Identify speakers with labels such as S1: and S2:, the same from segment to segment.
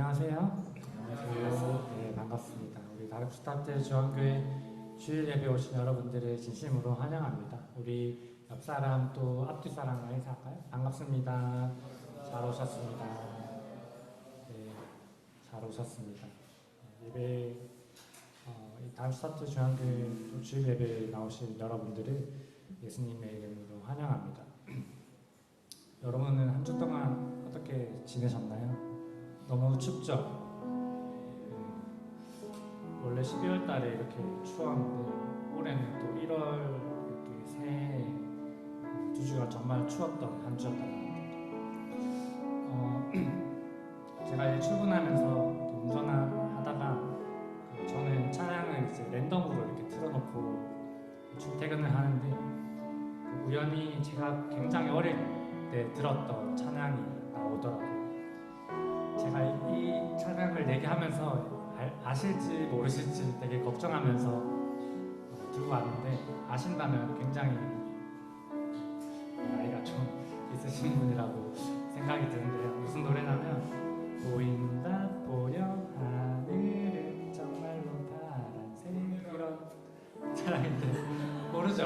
S1: 안녕하세요. 안녕하세요. 네, 반갑습니다. 우리 다름스타트 중앙교회 주일 예배 오신 여러분들을 진심으로 환영합니다. 우리 옆 사람 또 앞뒤 사람과 인사할까요? 반갑습니다. 잘 오셨습니다. 네, 잘 오셨습니다. 예배 이 다름스타트 중앙교회 주일 예배 나오신 여러분들을 예수님의 이름으로 환영합니다. 여러분은 한 주 동안 어떻게 지내셨나요? 너무 춥죠? 원래 12월 달에 이렇게 추웠는데 올해는 또 1월 이렇게 새해 두 주가 정말 추웠던 한 주였던 것 같아요. 제가 이제 출근하면서 운전하다가 저는 차량을 이제 랜덤으로 이렇게 틀어놓고 출퇴근을 하는데 우연히 제가 굉장히 어릴 때 들었던 찬양이 나오더라고요. 제가 이 찬양을 내게 하면서 아실지 모르실지 되게 걱정하면서 들고 왔는데 아신다면 굉장히 나이가 좀 있으신 분이라고 생각이 드는데요. 무슨 노래냐면 보인다 보여 하늘은 정말로 파란색 이런 찬양인데 모르죠?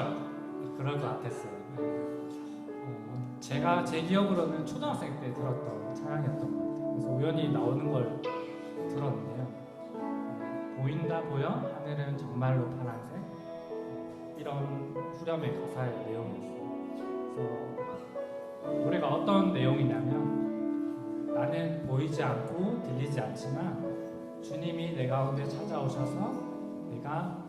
S1: 그럴 것 같았어요. 제가 제 기억으로는 초등학생 때 들었던 찬양이었던 것 같아요. 그래서 우연히 나오는 걸 들었는데요. 보인다 보여 하늘은 정말로 파란색 이런 후렴의 가사의 내용이었어요. 그래서 노래가 어떤 내용이냐면 나는 보이지 않고 들리지 않지만 주님이 내 가운데 찾아오셔서 내가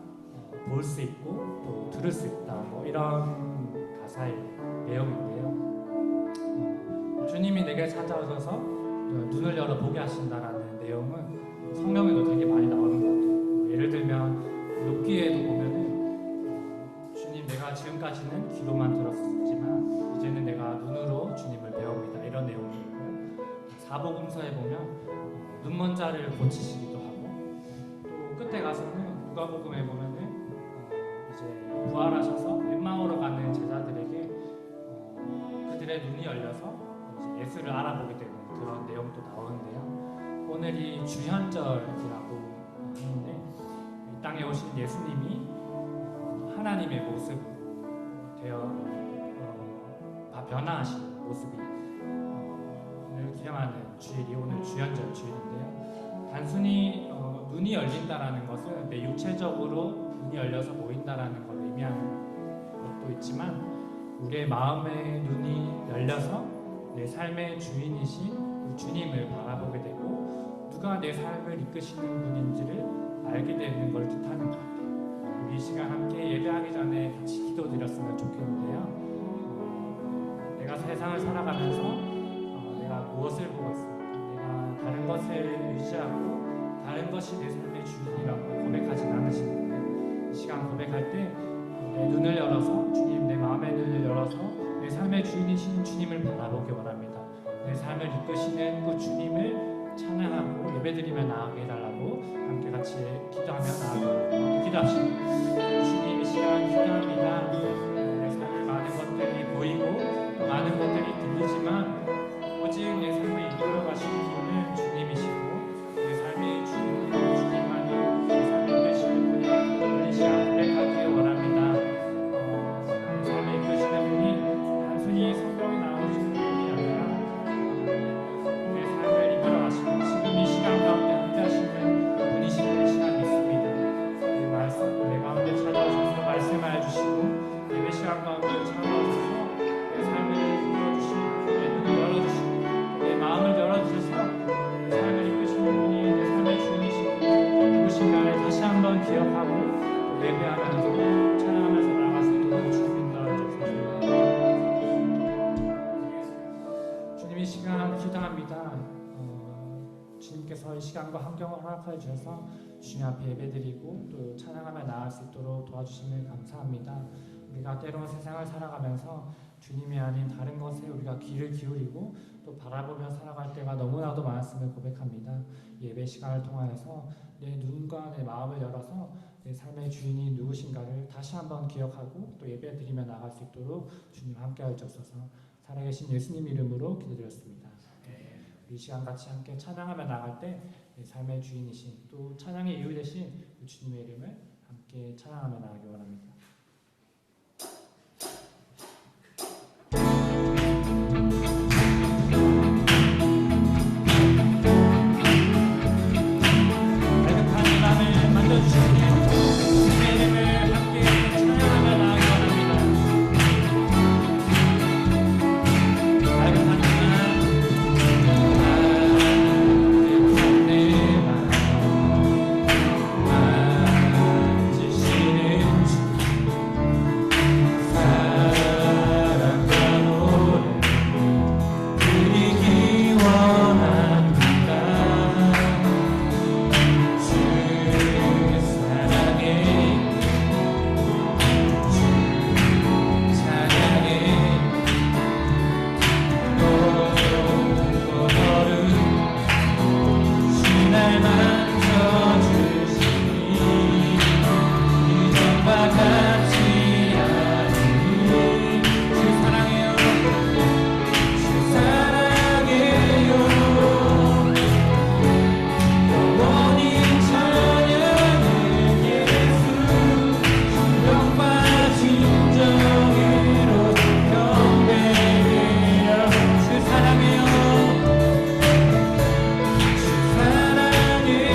S1: 볼 수 있고 또 들을 수 있다 뭐 이런 가사의 내용인데요. 주님이 내게 찾아오셔서 눈을 열어 보게 하신다라는 내용은 성경에도 되게 많이 나오는 것 같아요. 예를 들면 욥기에도 보면은 주님 내가 지금까지는 귀로만 들었지만 이제는 내가 눈으로 주님을 배웁니다 이런 내용이 있고요. 사복음서에 보면 눈먼 자를 고치시기도 하고 또 끝에 가서는 누가복음에 보면은 이제 부활하셔서 엠마오로 가는 제자들에게 그들의 눈이 열려서 이제 예수를 알아보게 되는 그런 내용도 나오는데요. 오늘이 주현절이라고 하는데 이 땅에 오신 예수님이 하나님의 모습 되어 변화하신 모습이 오늘 기념하는 주일이 오늘 주현절 주일인데요. 단순히 눈이 열린다라는 것은 내 육체적으로 눈이 열려서 보인다라는 걸 의미하는 것도 있지만 우리의 마음의 눈이 열려서 내 삶의 주인이신 주님을 바라보게 되고 누가 내 삶을 이끄시는 분인지를 알게 되는 걸 뜻하는 것 같아요. 우리 이 시간 함께 예배하기 전에 같이 기도드렸으면 좋겠는데요. 내가 세상을 살아가면서 내가 무엇을 보고 있습니까? 내가 다른 것을 유지하고 다른 것이 내 삶의 주인이라고 고백하진 않으시는데 이 시간 고백할 때 내 눈을 열어서 주님 내 마음의 눈을 열어서 내 삶의 주인이신 주님을 바라보기 원합니다. 내 삶을 이끄시는 그 주님을 찬양하고 예배드리며 나아가게 해달라고 함께 같이 기도하며 나아가고 기도합시다. 주님 이 시간 기도합니다. 내 삶의 많은 것들이 보이고 또 많은 것들이 들리지만 오직 내 삶을 이끌어 가시는 분은 주님이시고 내 삶의 주인은 주님만이 내 삶을 이끄시는 분이 이 시간 고백하기 원합니다. 단순히 성경에 나오시는 분이 아니라 내 삶을 이끌어가시고 지금 이 시간 가운데 함께 하시는 분이신 이 시간 믿습니다. 내 말씀, 내 가운데 찾아오셔서 말씀하여 주시고 예배 시간 가운데 찾아오셔서 내 삶을 이끌어주시고 내 눈을 열어주시고 내 마음을 열어주셔서 내 삶을 이끄시는 분이 내 삶의 주인이시고 누구신가를 다시 한번 기억하고 예배하면서 찬양하면서 나갈 수 있도록 주님 도와주셔서 주님 이 시간 기도합니다. 주님께서 이 시간과 환경을 허락하여 주셔서 주님 앞에 예배드리고 또 찬양하며 나갈 수 있도록 도와주심을 감사합니다. 우리가 때로는 세상을 살아가면서 주님이 아닌 다른 것에 우리가 귀를 기울이고 또 바라보며 살아갈 때가 너무나도 많았음을 고백합니다. 예배 시간을 통하여서 내 눈과 내 마음을 열어서 내 삶의 주인이 누구신가를 다시 한번 기억하고 또 예배드리며 나갈 수 있도록 주님 함께하여 주옵소서. 살아계신 예수님 이름으로 기도드렸습니다. 우리 이 시간 같이 함께 찬양하며 나갈 때 삶의 주인이신 또 찬양의 이유 되신 주님의 이름을 함께 찬양하며 나가기 원합니다.
S2: 사랑해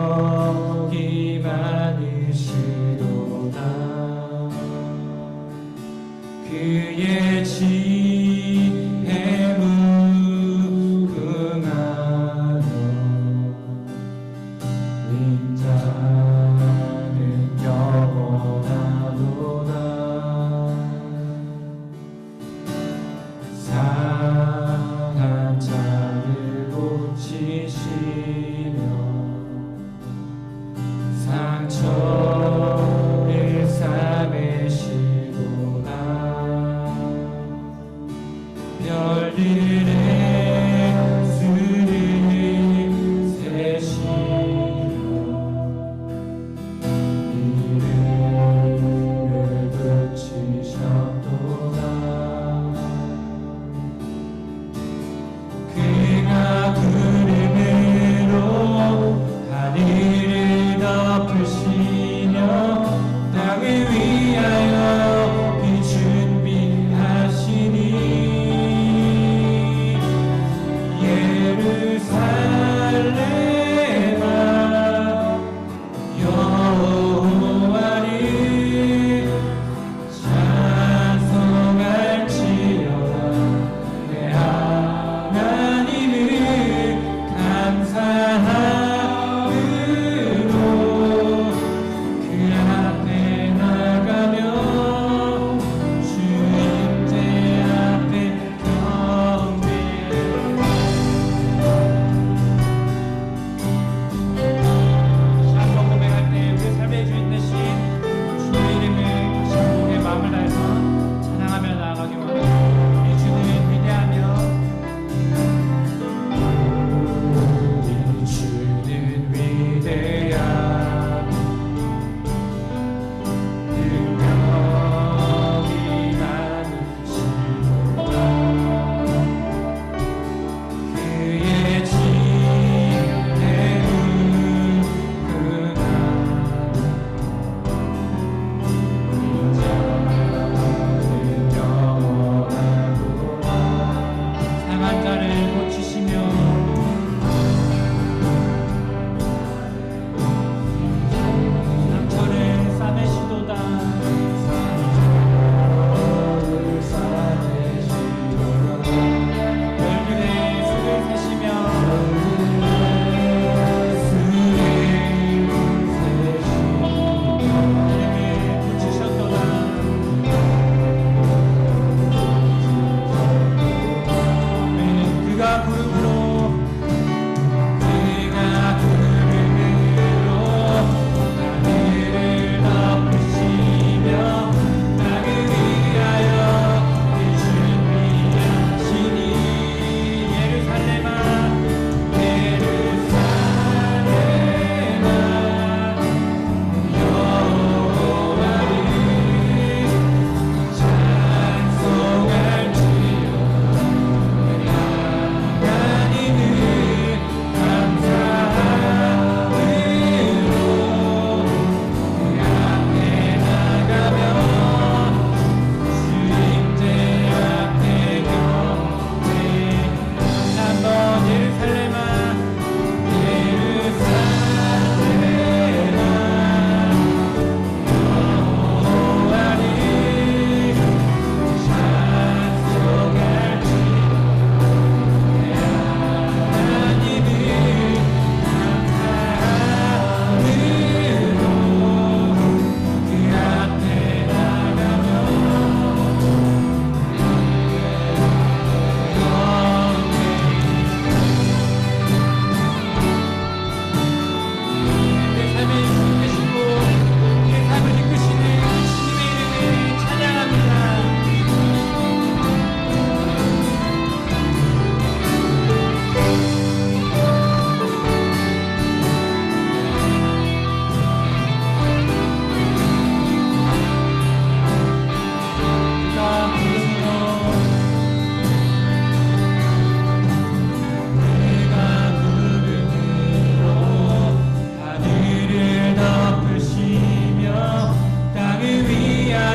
S1: 능력이 많으시도다. 그의 지혜 무궁하여 인자는 영원하도다. 상한 자를 고치시며 상처를 싸매시도다.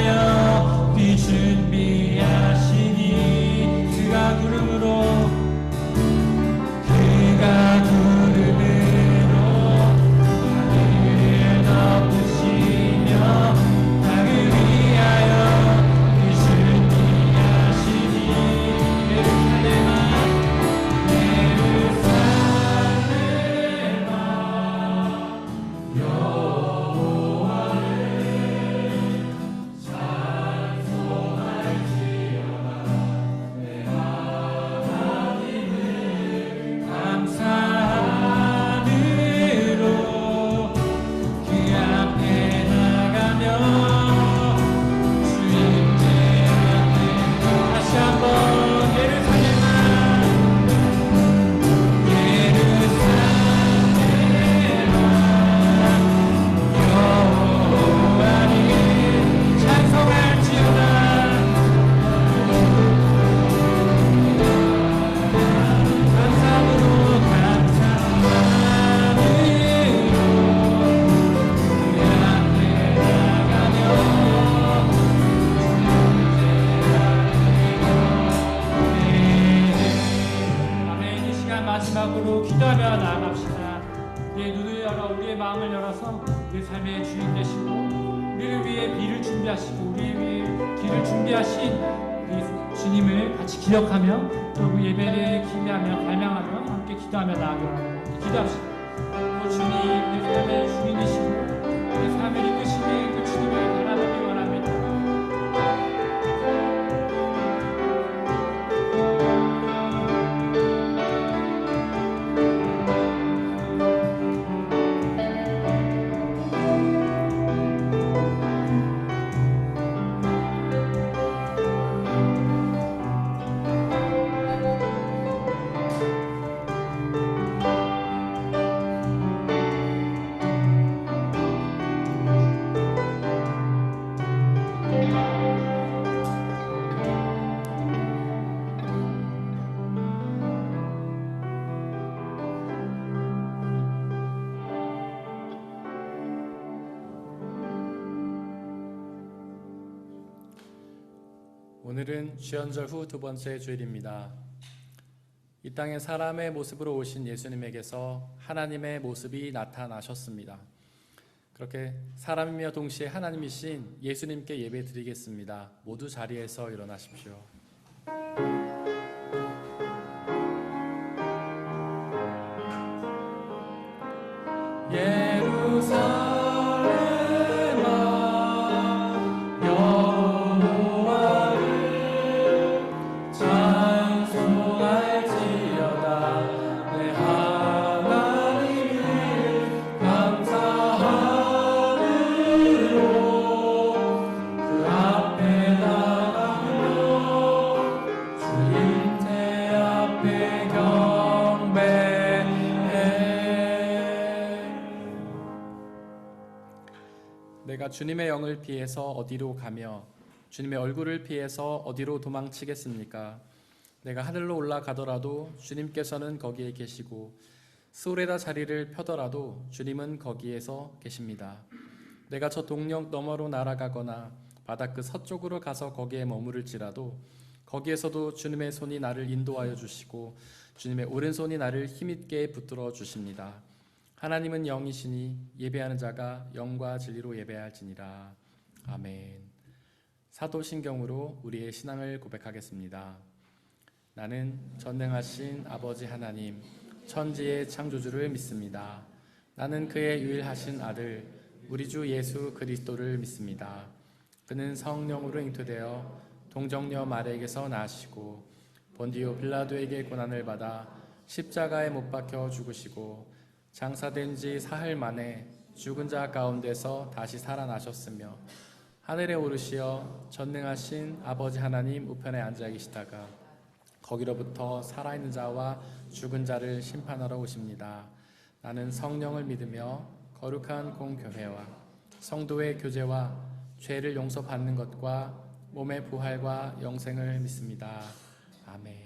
S1: 위하여 비 준비하시니 그가 구름으로 하늘을 덮으시며 땅을 위하여 비 준비하시니 예루살렘아 여호와를 찬송할지어다 내 하나님을 감사함으로 그 앞에 나가며 주님 제한테 다시 한번 예루살렘아 여호와를 찬송할지어다 감사함으로 그 앞에 나가며 아멘. 이 시간 마지막으로 기도하며 나아갑시다. 우리의 눈을 열어 우리의 마음을 열어서 우리 삶의 주인 되시고 우리를 위해 비를 준비하시고 우리를 위해 길을 준비하신 우리 주님을 같이 기억하며 그리고 예배를 기대하며 갈망하며 함께 기도하며 나아가는 기도합시다. 그 주님 내 삶의 주인이시고 내 삶을 이끄시는 그 주님을 바라보기 원합니다.
S2: 오늘은 주연절 후 두 번째 주일입니다. 이 땅에 사람의 모습으로 오신 예수님에게서 하나님의 모습이 나타나셨습니다. 그렇게 사람이며 동시에 하나님이신 예수님께 예배드리겠습니다. 모두 자리에서 일어나십시오. 내가 주님의 영을 피해서 어디로 가며 주님의 얼굴을 피해서 어디로 도망치겠습니까? 내가 하늘로 올라가더라도 주님께서는 거기에 계시고 스올에다 자리를 펴더라도 주님은 거기에서 계십니다. 내가 저 동력 너머로 날아가거나 바다 끝 서쪽으로 가서 거기에 머무를지라도 거기에서도 주님의 손이 나를 인도하여 주시고 주님의 오른손이 나를 힘있게 붙들어 주십니다. 하나님은 영이시니 예배하는 자가 영과 진리로 예배할지니라. 아멘. 사도신경으로 우리의 신앙을 고백하겠습니다. 나는 전능하신 아버지 하나님, 천지의 창조주를 믿습니다. 나는 그의 유일하신 아들, 우리 주 예수 그리스도를 믿습니다. 그는 성령으로 잉태되어 동정녀 마리아에게서 나시고 본디오 빌라도에게 고난을 받아 십자가에 못 박혀 죽으시고 장사된 지 사흘 만에 죽은 자 가운데서 다시 살아나셨으며 하늘에 오르시어 전능하신 아버지 하나님 우편에 앉아 계시다가 거기로부터 살아있는 자와 죽은 자를 심판하러 오십니다. 나는 성령을 믿으며 거룩한 공교회와 성도의 교제와 죄를 용서받는 것과 몸의 부활과 영생을 믿습니다. 아멘.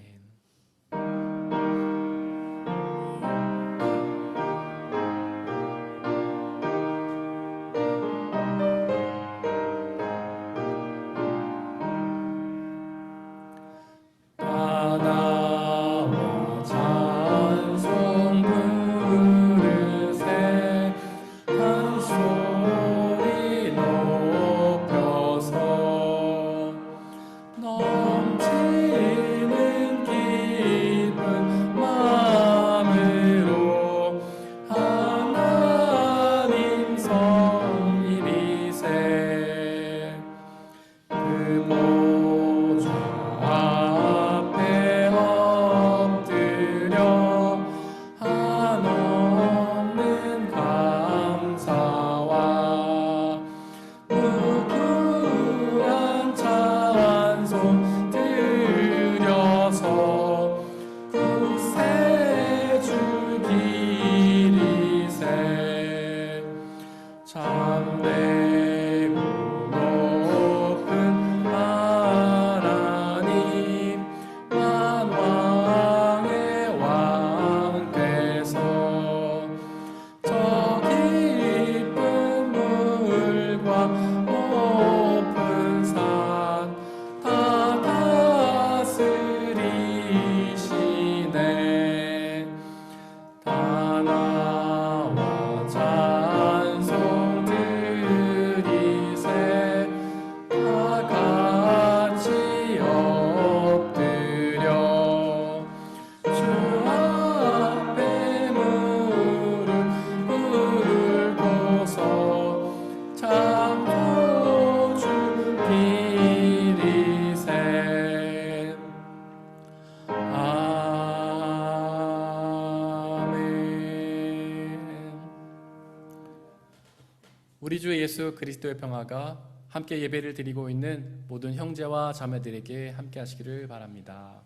S2: 우리 주 예수 그리스도의 평화가 함께 예배를 드리고 있는 모든 형제와 자매들에게 함께 하시기를 바랍니다.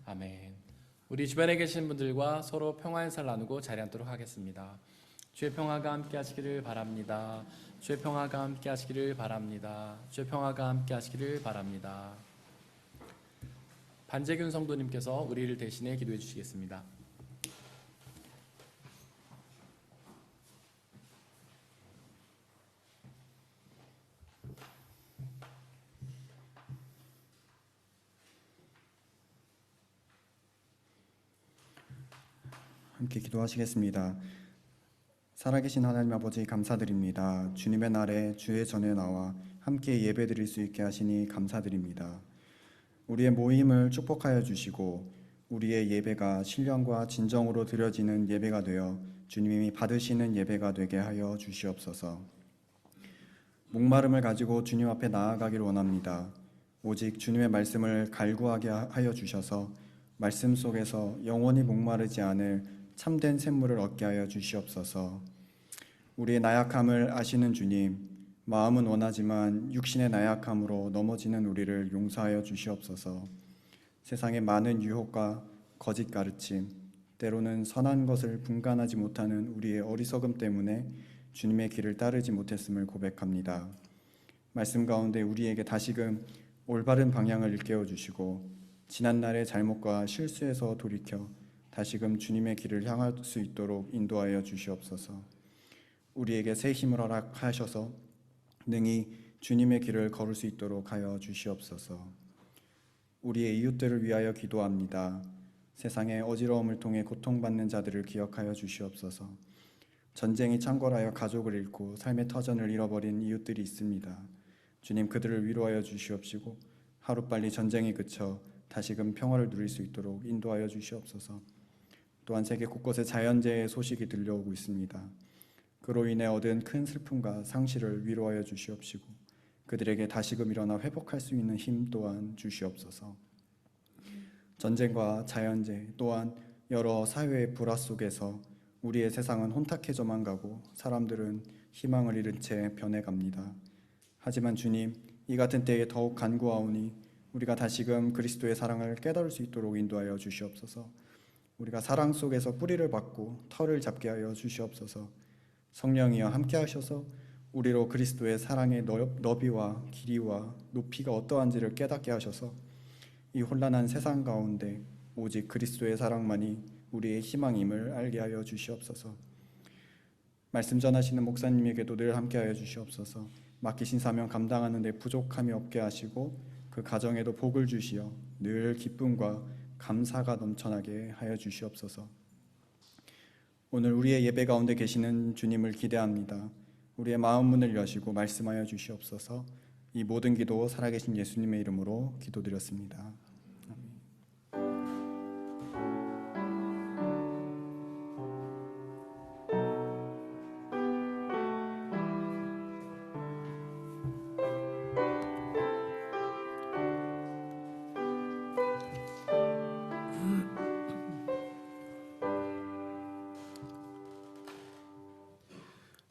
S2: 아멘. 우리 주변에 계신 분들과 서로 평화 인사를 나누고 자리 앉도록 하겠습니다. 주의 평화가 함께 하시기를 바랍니다. 주의 평화가 함께 하시기를 바랍니다. 주의 평화가 함께 하시기를 바랍니다. 반재균 성도님께서 우리를 대신해 기도해 주시겠습니다.
S3: 함께 기도하시겠습니다. 살아계신 하나님 아버지 감사드립니다. 주님의 날에 주의 전에 나와 함께 예배드릴 수 있게 하시니 감사드립니다. 우리의 모임을 축복하여 주시고 우리의 예배가 신령과 진정으로 드려지는 예배가 되어 주님이 받으시는 예배가 되게 하여 주시옵소서. 목마름을 가지고 주님 앞에 나아가길 원합니다. 오직 주님의 말씀을 갈구하게 하여 주셔서 말씀 속에서 영원히 목마르지 않을 참된 샘물을 얻게 하여 주시옵소서. 우리의 나약함을 아시는 주님, 마음은 원하지만 육신의 나약함으로 넘어지는 우리를 용서하여 주시옵소서. 세상의 많은 유혹과 거짓 가르침, 때로는 선한 것을 분간하지 못하는 우리의 어리석음 때문에 주님의 길을 따르지 못했음을 고백합니다. 말씀 가운데 우리에게 다시금 올바른 방향을 일깨워 주시고 지난날의 잘못과 실수에서 돌이켜 다시금 주님의 길을 향할 수 있도록 인도하여 주시옵소서. 우리에게 새 힘을 허락하셔서 능히 주님의 길을 걸을 수 있도록 하여 주시옵소서. 우리의 이웃들을 위하여 기도합니다. 세상의 어지러움을 통해 고통받는 자들을 기억하여 주시옵소서. 전쟁이 창궐하여 가족을 잃고 삶의 터전을 잃어버린 이웃들이 있습니다. 주님, 그들을 위로하여 주시옵시고 하루빨리 전쟁이 그쳐 다시금 평화를 누릴 수 있도록 인도하여 주시옵소서. 또한 세계 곳곳에 자연재해의 소식이 들려오고 있습니다. 그로 인해 얻은 큰 슬픔과 상실을 위로하여 주시옵시고 그들에게 다시금 일어나 회복할 수 있는 힘 또한 주시옵소서. 전쟁과 자연재해 또한 여러 사회의 불화 속에서 우리의 세상은 혼탁해져만 가고 사람들은 희망을 잃은 채 변해갑니다. 하지만 주님, 이 같은 때에 더욱 간구하오니 우리가 다시금 그리스도의 사랑을 깨달을 수 있도록 인도하여 주시옵소서. 우리가 사랑 속에서 뿌리를 받고 털을 잡게 하여 주시옵소서. 성령이여 함께 하셔서 우리로 그리스도의 사랑의 너비와 길이와 높이가 어떠한지를 깨닫게 하셔서 이 혼란한 세상 가운데 오직 그리스도의 사랑만이 우리의 희망임을 알게 하여 주시옵소서. 말씀 전하시는 목사님에게도 늘 함께 하여 주시옵소서. 맡기신 사명 감당하는 데 부족함이 없게 하시고 그 가정에도 복을 주시어 늘 기쁨과 감사가 넘쳐나게 하여 주시옵소서. 오늘 우리의 예배 가운데 계시는 주님을 기대합니다. 우리의 마음 문을 여시고 말씀하여 주시옵소서. 이 모든 기도 살아계신 예수님의 이름으로 기도드렸습니다.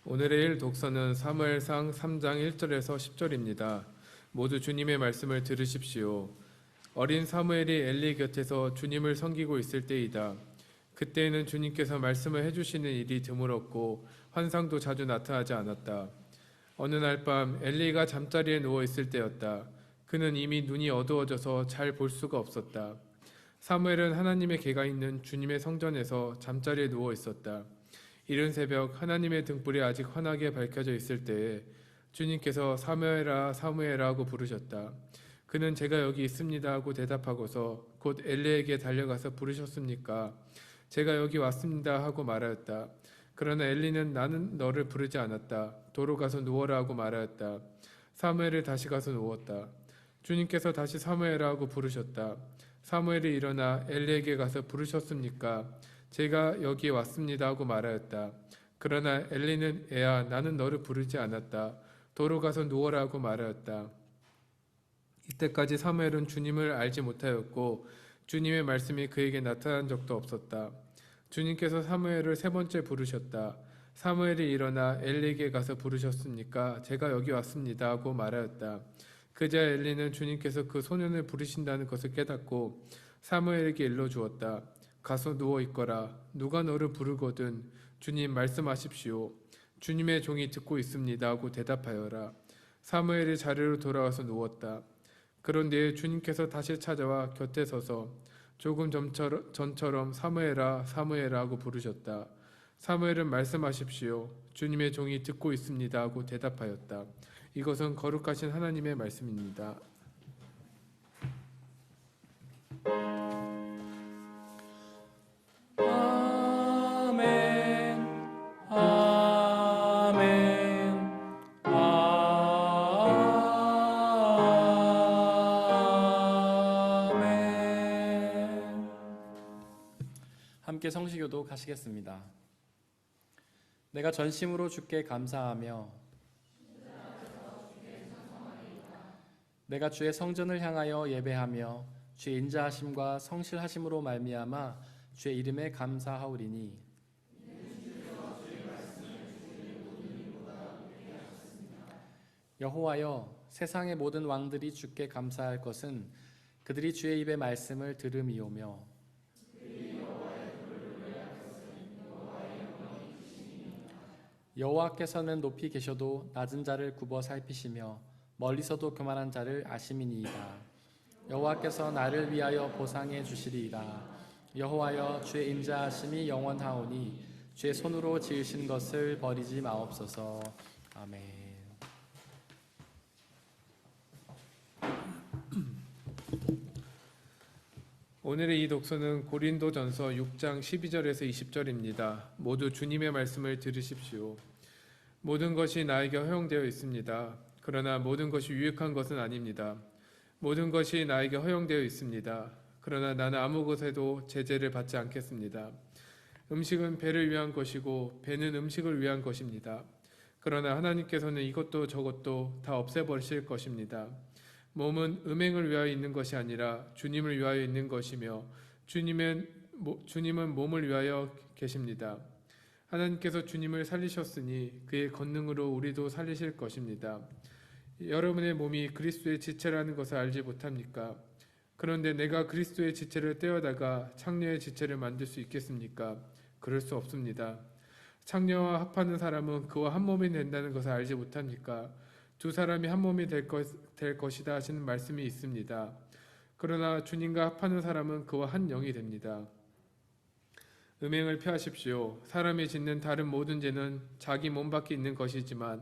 S4: 오늘의 일 독서는 사무엘상 3장 1절에서 10절입니다. 모두 주님의 말씀을 들으십시오. 어린 사무엘이 엘리 곁에서 주님을 섬기고 있을 때이다. 그때에는 주님께서 말씀을 해주시는 일이 드물었고 환상도 자주 나타나지 않았다. 어느 날 밤 엘리가 잠자리에 누워 있을 때였다. 그는 이미 눈이 어두워져서 잘 볼 수가 없었다. 사무엘은 하나님의 계가 있는 주님의 성전에서 잠자리에 누워 있었다. 이른 새벽 하나님의 등불이 아직 환하게 밝혀져 있을 때에 주님께서 사무엘아 사무엘아 하고 부르셨다. 그는 제가 여기 있습니다 하고 대답하고서 곧 엘리에게 달려가서 부르셨습니까? 제가 여기 왔습니다 하고 말하였다. 그러나 엘리는 나는 너를 부르지 않았다. 도로 가서 누워라 하고 말하였다. 사무엘이 다시 가서 누웠다. 주님께서 다시 사무엘아 하고 부르셨다. 사무엘이 일어나 엘리에게 가서 부르셨습니까? 제가 여기 왔습니다 하고 말하였다. 그러나 엘리는 애야 나는 너를 부르지 않았다. 도로 가서 누워라 하고 말하였다. 이때까지 사무엘은 주님을 알지 못하였고 주님의 말씀이 그에게 나타난 적도 없었다. 주님께서 사무엘을 세 번째 부르셨다. 사무엘이 일어나 엘리에게 가서 부르셨습니까? 제가 여기 왔습니다 하고 말하였다. 그제야 엘리는 주님께서 그 소년을 부르신다는 것을 깨닫고 사무엘에게 일러 주었다. 가서 누워 있거라. 누가 너를 부르거든 주님 말씀하십시오. 주님의 종이 듣고 있습니다 하고 대답하여라. 사무엘이 자리로 돌아와서 누웠다. 그런데 주님께서 다시 찾아와 곁에 서서 조금 전처럼 사무엘아 사무엘아 하고 부르셨다. 사무엘은 말씀하십시오. 주님의 종이 듣고 있습니다 하고 대답하였다. 이것은 거룩하신 하나님의 말씀입니다.
S2: 아멘. 아멘. 아멘. 함께 성시교도 가시겠습니다. 내가 전심으로 주께 감사하며 내가 주의 성전을 향하여 예배하며 주의 인자하심과 성실하심으로 말미암아 주의 이름에 감사하오리니 여호와여 세상의 모든 왕들이 주께 감사할 것은 그들이 주의 입의 말씀을 들음이오며 여호와께서는 높이 계셔도 낮은 자를 굽어 살피시며 멀리서도 교만한 자를 아심이니이다. 여호와께서 나를 위하여 보상해 주시리이다. 여호와여 주의 인자하심이 영원하오니 주의 손으로 지으신 것을 버리지 마옵소서. 아멘.
S4: 오늘의 이 독서는 고린도전서 6장 12절에서 20절입니다. 모두 주님의 말씀을 들으십시오. 모든 것이 나에게 허용되어 있습니다. 그러나 모든 것이 유익한 것은 아닙니다. 모든 것이 나에게 허용되어 있습니다. 그러나 나는 아무 것에도 제재를 받지 않겠습니다. 음식은 배를 위한 것이고 배는 음식을 위한 것입니다. 그러나 하나님께서는 이것도 저것도 다 없애버리실 것입니다. 몸은 음행을 위하여 있는 것이 아니라 주님을 위하여 있는 것이며 주님은 몸을 위하여 계십니다. 하나님께서 주님을 살리셨으니 그의 권능으로 우리도 살리실 것입니다. 여러분의 몸이 그리스도의 지체라는 것을 알지 못합니까? 그런데 내가 그리스도의 지체를 떼어다가 창녀의 지체를 만들 수 있겠습니까? 그럴 수 없습니다. 창녀와 합하는 사람은 그와 한 몸이 된다는 것을 알지 못합니까? 두 사람이 한 몸이 될 것이다 하시는 말씀이 있습니다. 그러나 주님과 합하는 사람은 그와 한 영이 됩니다. 음행을 피하십시오. 사람이 짓는 다른 모든 죄는 자기 몸 밖에 있는 것이지만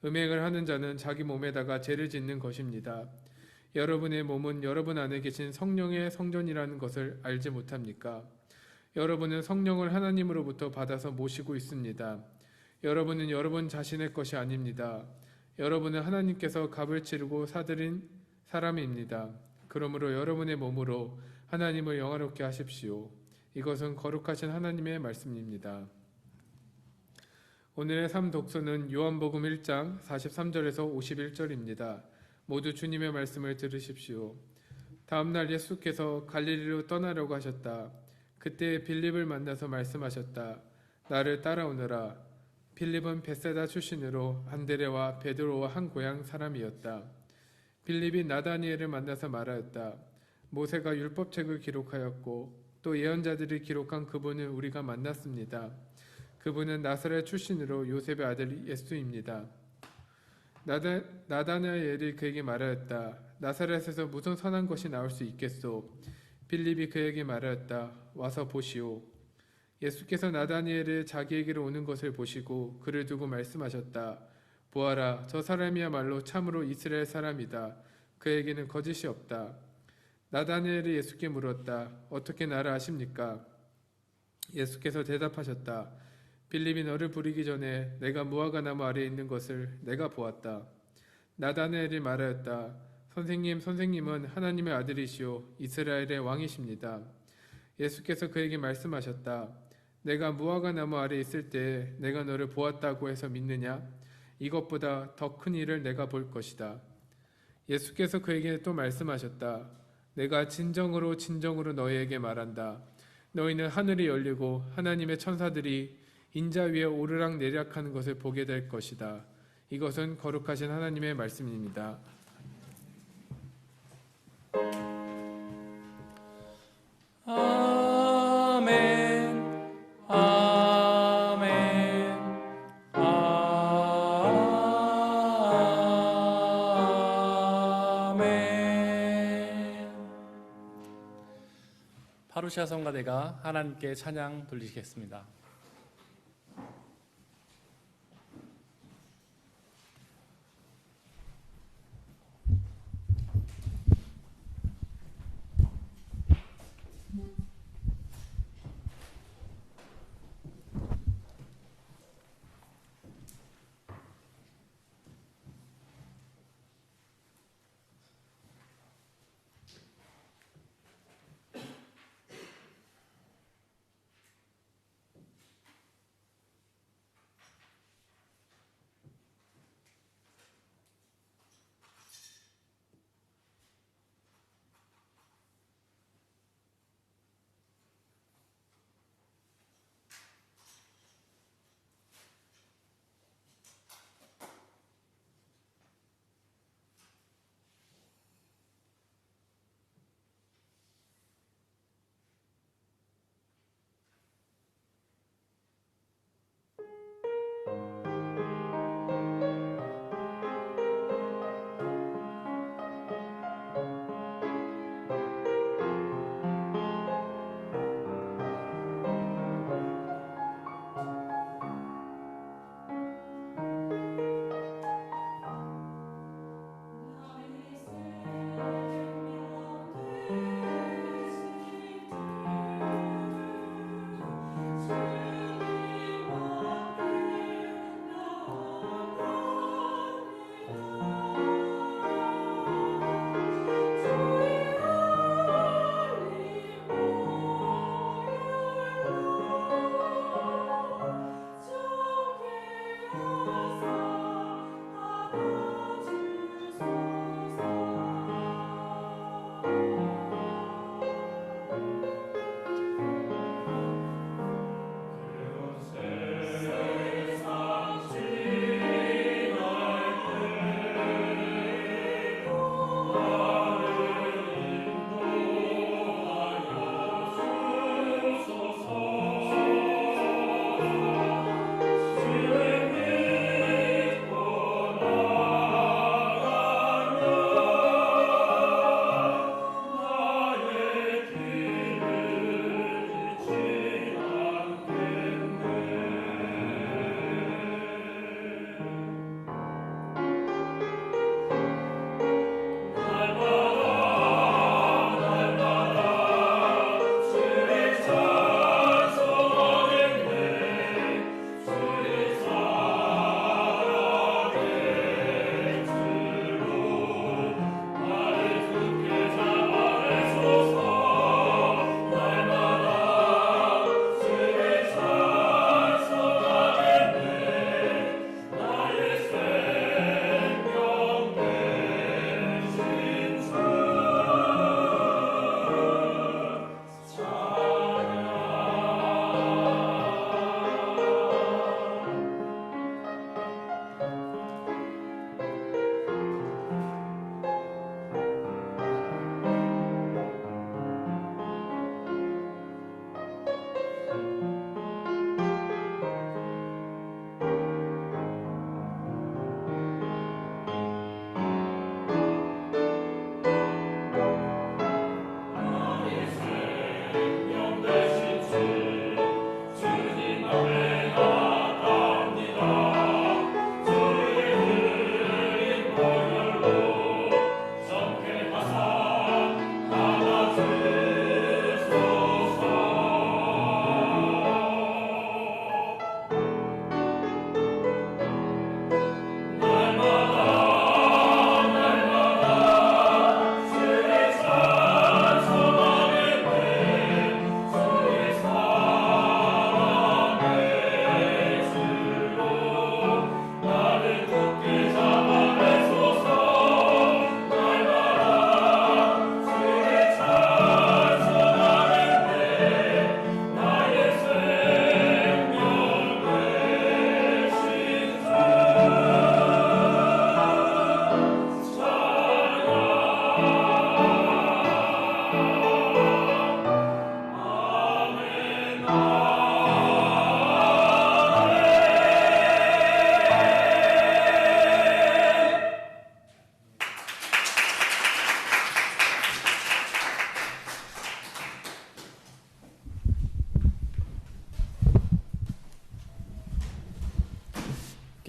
S4: 음행을 하는 자는 자기 몸에다가 죄를 짓는 것입니다. 여러분의 몸은 여러분 안에 계신 성령의 성전이라는 것을 알지 못합니까? 여러분은 성령을 하나님으로부터 받아서 모시고 있습니다. 여러분은 여러분 자신의 것이 아닙니다. 여러분은 하나님께서 값을 치르고 사들인 사람입니다. 그러므로 여러분의 몸으로 하나님을 영화롭게 하십시오. 이것은 거룩하신 하나님의 말씀입니다. 오늘의 삶 독서는 요한복음 1장 43절에서 51절입니다. 모두 주님의 말씀을 들으십시오. 다음날 예수께서 갈릴리로 떠나려고 하셨다. 그때 빌립을 만나서 말씀하셨다. 나를 따라오너라. 빌립은 벳세다 출신으로 안드레와 베드로와 한 고향 사람이었다. 빌립이 나다니엘을 만나서 말하였다. 모세가 율법책을 기록하였고 또 예언자들이 기록한 그분을 우리가 만났습니다. 그분은 나사렛 출신으로 요셉의 아들 예수입니다. 나다나엘이 그에게 말하였다. 나사렛에서 무슨 선한 것이 나올 수 있겠소? 빌립이 그에게 말하였다. 와서 보시오. 예수께서 나다니엘을 자기에게로 오는 것을 보시고 그를 두고 말씀하셨다. 보아라, 저 사람이야말로 참으로 이스라엘 사람이다. 그에게는 거짓이 없다. 나다니엘이 예수께 물었다. 어떻게 나를 아십니까? 예수께서 대답하셨다. 빌립이 너를 부르기 전에 내가 무화과 나무 아래에 있는 것을 내가 보았다. 나다니엘이 말하였다. 선생님은 하나님의 아들이시오 이스라엘의 왕이십니다. 예수께서 그에게 말씀하셨다. 내가 무화과 나무 아래에 있을 때 내가 너를 보았다고 해서 믿느냐? 이것보다 더 큰 일을 내가 볼 것이다. 예수께서 그에게 또 말씀하셨다. 내가 진정으로 너희에게 말한다. 너희는 하늘이 열리고 하나님의 천사들이 인자 위에 오르락 내리락하는 것을 보게 될 것이다. 이것은 거룩하신 하나님의 말씀입니다.
S2: 아멘. 아멘. 아멘. 파루시아 성가대가 하나님께 찬양 돌리시겠습니다.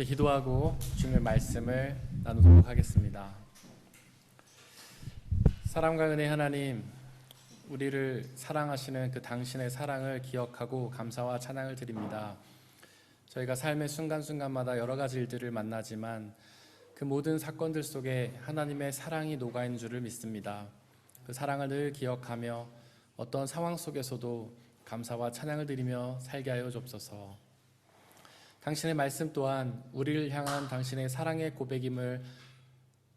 S2: 함께 기도하고 주님의 말씀을 나누도록 하겠습니다. 사랑과 은혜 하나님, 우리를 사랑하시는 그 당신의 사랑을 기억하고 감사와 찬양을 드립니다. 저희가 삶의 순간순간마다 여러 가지 일들을 만나지만 그 모든 사건들 속에 하나님의 사랑이 녹아있는 줄을 믿습니다. 그 사랑을 늘 기억하며 어떤 상황 속에서도 감사와 찬양을 드리며 살게 하여 주옵소서. 당신의 말씀 또한 우리를 향한 당신의 사랑의 고백임을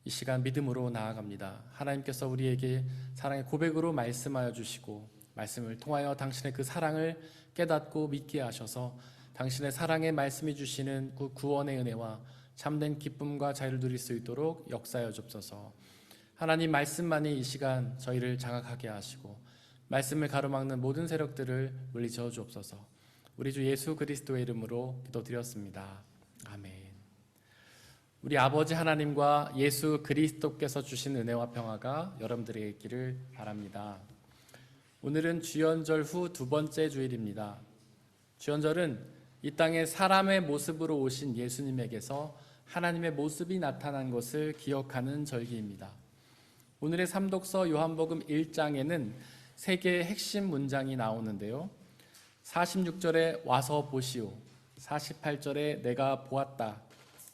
S2: 이 시간 믿음으로 나아갑니다. 하나님께서 우리에게 사랑의 고백으로 말씀하여 주시고 말씀을 통하여 당신의 그 사랑을 깨닫고 믿게 하셔서 당신의 사랑의 말씀이 주시는 그 구원의 은혜와 참된 기쁨과 자유를 누릴 수 있도록 역사하여 주옵소서. 하나님 말씀만이 이 시간 저희를 장악하게 하시고 말씀을 가로막는 모든 세력들을 물리쳐 주옵소서. 우리 주 예수 그리스도의 이름으로 기도드렸습니다. 아멘. 우리 아버지 하나님과 예수 그리스도께서 주신 은혜와 평화가 여러분들에게 있기를 바랍니다. 오늘은 주연절 후 두 번째 주일입니다. 주연절은 이 땅에 사람의 모습으로 오신 예수님에게서 하나님의 모습이 나타난 것을 기억하는 절기입니다. 오늘의 삼독서 요한복음 1장에는 세 개의 핵심 문장이 나오는데요. 46절에 와서 보시오, 48절에 내가 보았다,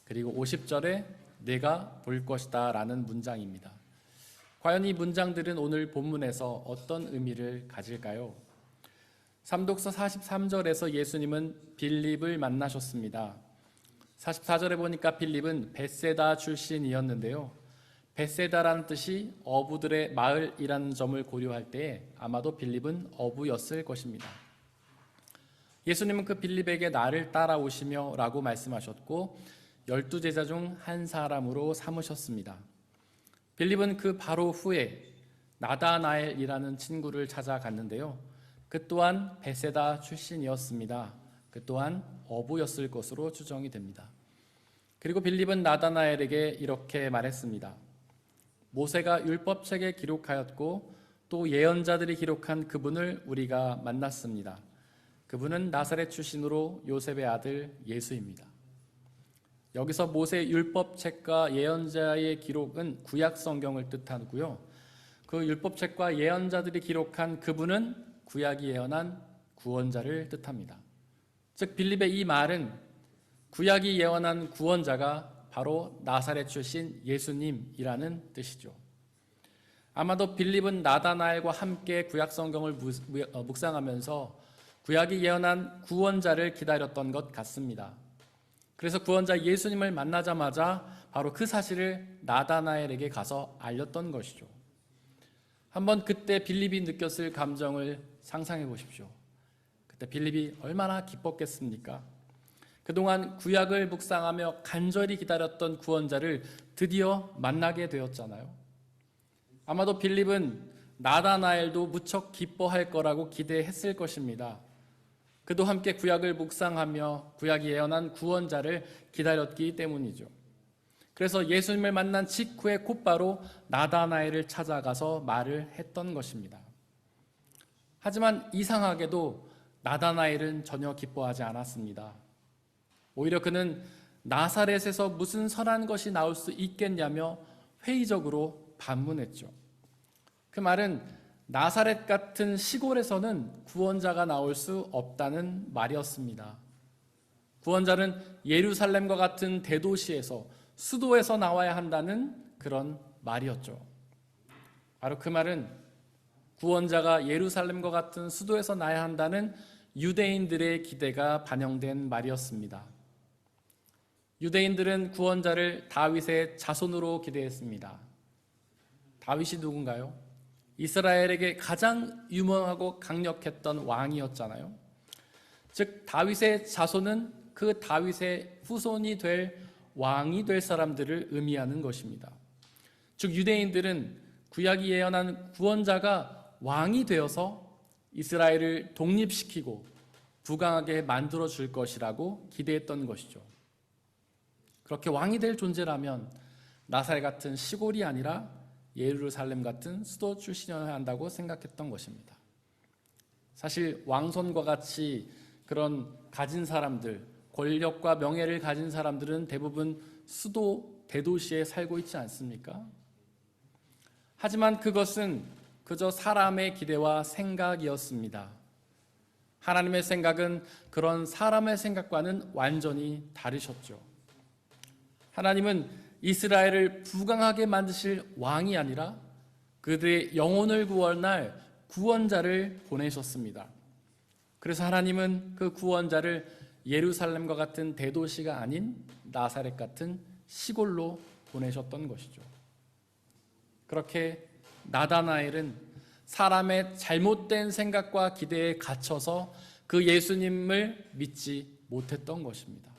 S2: 그리고 50절에 내가 볼 것이다 라는 문장입니다. 과연 이 문장들은 오늘 본문에서 어떤 의미를 가질까요? 삼독서 43절에서 예수님은 빌립을 만나셨습니다. 44절에 보니까 빌립은 벳세다 출신이었는데요. 벳세다라는 뜻이 어부들의 마을이라는 점을 고려할 때에 아마도 빌립은 어부였을 것입니다. 예수님은 그 빌립에게 나를 따라오시며 라고 말씀하셨고 12제자 중 한 사람으로 삼으셨습니다. 빌립은 그 바로 후에 나다나엘이라는 친구를 찾아갔는데요. 그 또한 벳세다 출신이었습니다. 그 또한 어부였을 것으로 추정이 됩니다. 그리고 빌립은 나다나엘에게 이렇게 말했습니다. 모세가 율법책에 기록하였고 또 예언자들이 기록한 그분을 우리가 만났습니다. 그분은 나사렛 출신으로 요셉의 아들 예수입니다. 여기서 모세 율법책과 예언자의 기록은 구약 성경을 뜻하고요. 그 율법책과 예언자들이 기록한 그분은 구약이 예언한 구원자를 뜻합니다. 즉 빌립의 이 말은 구약이 예언한 구원자가 바로 나사렛 출신 예수님이라는 뜻이죠. 아마도 빌립은 나다나엘과 함께 구약 성경을 묵상하면서 구약이 예언한 구원자를 기다렸던 것 같습니다. 그래서 구원자 예수님을 만나자마자 바로 그 사실을 나다나엘에게 가서 알렸던 것이죠. 한번 그때 빌립이 느꼈을 감정을 상상해 보십시오. 그때 빌립이 얼마나 기뻤겠습니까? 그동안 구약을 묵상하며 간절히 기다렸던 구원자를 드디어 만나게 되었잖아요. 아마도 빌립은 나다나엘도 무척 기뻐할 거라고 기대했을 것입니다. 그도 함께 구약을 묵상하며 구약이 예언한 구원자를 기다렸기 때문이죠. 그래서 예수님을 만난 직후에 곧바로 나다나엘을 찾아가서 말을 했던 것입니다. 하지만 이상하게도 나다나엘은 전혀 기뻐하지 않았습니다. 오히려 그는 나사렛에서 무슨 선한 것이 나올 수 있겠냐며 회의적으로 반문했죠. 그 말은 나사렛 같은 시골에서는 구원자가 나올 수 없다는 말이었습니다. 구원자는 예루살렘과 같은 대도시에서 수도에서 나와야 한다는 그런 말이었죠. 바로 그 말은 구원자가 예루살렘과 같은 수도에서 나야 한다는 유대인들의 기대가 반영된 말이었습니다. 유대인들은 구원자를 다윗의 자손으로 기대했습니다. 다윗이 누군가요? 이스라엘에게 가장 유명하고 강력했던 왕이었잖아요. 즉 다윗의 자손은 그 다윗의 후손이 될 왕이 될 사람들을 의미하는 것입니다. 즉 유대인들은 구약이 예언한 구원자가 왕이 되어서 이스라엘을 독립시키고 부강하게 만들어 줄 것이라고 기대했던 것이죠. 그렇게 왕이 될 존재라면 나사렛 같은 시골이 아니라 예루살렘 같은 수도 출신이어야 한다고 생각했던 것입니다. 사실 왕손과 같이 그런 가진 사람들, 권력과 명예를 가진 사람들은 대부분 수도, 대도시에 살고 있지 않습니까? 하지만 그것은 그저 사람의 기대와 생각이었습니다. 하나님의 생각은 그런 사람의 생각과는 완전히 다르셨죠. 하나님은 이스라엘을 부강하게 만드실 왕이 아니라 그들의 영혼을 구원할 구원자를 보내셨습니다. 그래서 하나님은 그 구원자를 예루살렘과 같은 대도시가 아닌 나사렛 같은 시골로 보내셨던 것이죠. 그렇게 나다나엘은 사람의 잘못된 생각과 기대에 갇혀서 그 예수님을 믿지 못했던 것입니다.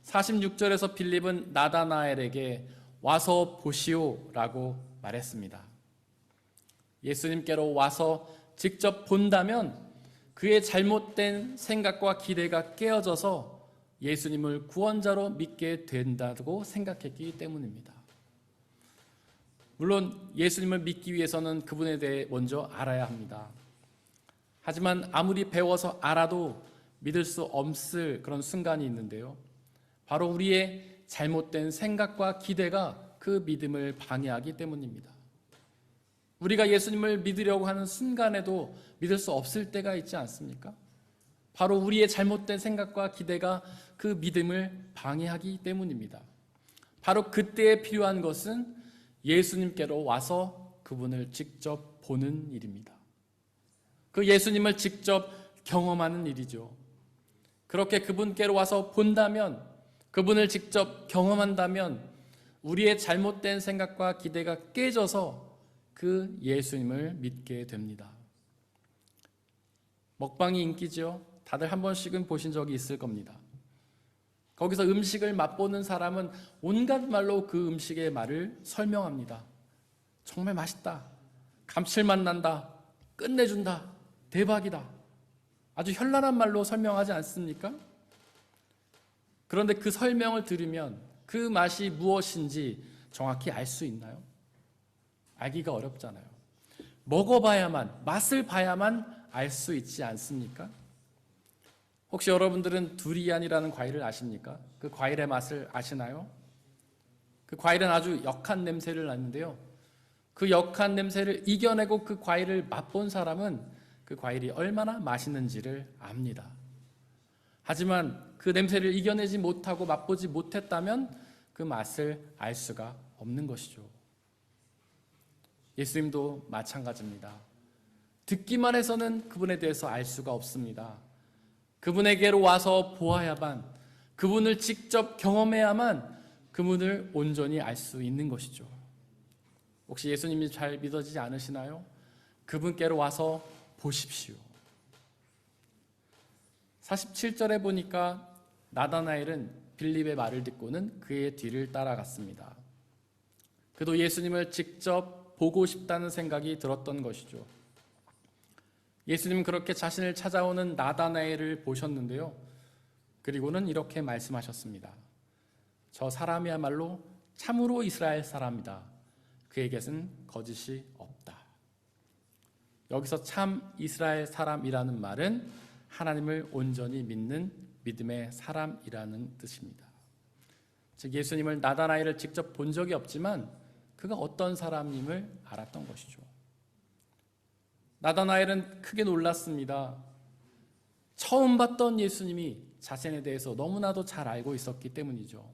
S2: 46절에서 빌립은 나다나엘에게 와서 보시오라고 말했습니다. 예수님께로 와서 직접 본다면 그의 잘못된 생각과 기대가 깨어져서 예수님을 구원자로 믿게 된다고 생각했기 때문입니다. 물론 예수님을 믿기 위해서는 그분에 대해 먼저 알아야 합니다. 하지만 아무리 배워서 알아도 믿을 수 없을 그런 순간이 있는데요. 바로 우리의 잘못된 생각과 기대가 그 믿음을 방해하기 때문입니다. 우리가 예수님을 믿으려고 하는 순간에도 믿을 수 없을 때가 있지 않습니까? 바로 우리의 잘못된 생각과 기대가 그 믿음을 방해하기 때문입니다. 바로 그때에 필요한 것은 예수님께로 와서 그분을 직접 보는 일입니다. 그 예수님을 직접 경험하는 일이죠. 그렇게 그분께로 와서 본다면, 그분을 직접 경험한다면 우리의 잘못된 생각과 기대가 깨져서 그 예수님을 믿게 됩니다. 먹방이 인기죠. 다들 한 번씩은 보신 적이 있을 겁니다. 거기서 음식을 맛보는 사람은 온갖 말로 그 음식의 말을 설명합니다. 정말 맛있다. 감칠맛 난다. 끝내준다. 대박이다. 아주 현란한 말로 설명하지 않습니까? 그런데 그 설명을 들으면 그 맛이 무엇인지 정확히 알 수 있나요? 알기가 어렵잖아요. 먹어봐야만, 맛을 봐야만 알 수 있지 않습니까? 혹시 여러분들은 두리안이라는 과일을 아십니까? 그 과일의 맛을 아시나요? 그 과일은 아주 역한 냄새를 나는데요. 그 역한 냄새를 이겨내고 그 과일을 맛본 사람은 그 과일이 얼마나 맛있는지를 압니다. 하지만 그 냄새를 이겨내지 못하고 맛보지 못했다면 그 맛을 알 수가 없는 것이죠. 예수님도 마찬가지입니다. 듣기만 해서는 그분에 대해서 알 수가 없습니다. 그분에게로 와서 보아야만, 그분을 직접 경험해야만 그분을 온전히 알 수 있는 것이죠. 혹시 예수님이 잘 믿어지지 않으시나요? 그분께로 와서 보십시오. 47절에 보니까 나다나엘은 빌립의 말을 듣고는 그의 뒤를 따라갔습니다. 그도 예수님을 직접 보고 싶다는 생각이 들었던 것이죠. 예수님은 그렇게 자신을 찾아오는 나다나엘을 보셨는데요. 그리고는 이렇게 말씀하셨습니다. 저 사람이야말로 참으로 이스라엘 사람이다. 그에게는 거짓이 없다. 여기서 참 이스라엘 사람이라는 말은 하나님을 온전히 믿는 믿음의 사람이라는 뜻입니다. 즉 예수님을 나다나엘을 직접 본 적이 없지만 그가 어떤 사람임을 알았던 것이죠. 나다나엘은 크게 놀랐습니다. 처음 봤던 예수님이 자신에 대해서 너무나도 잘 알고 있었기 때문이죠.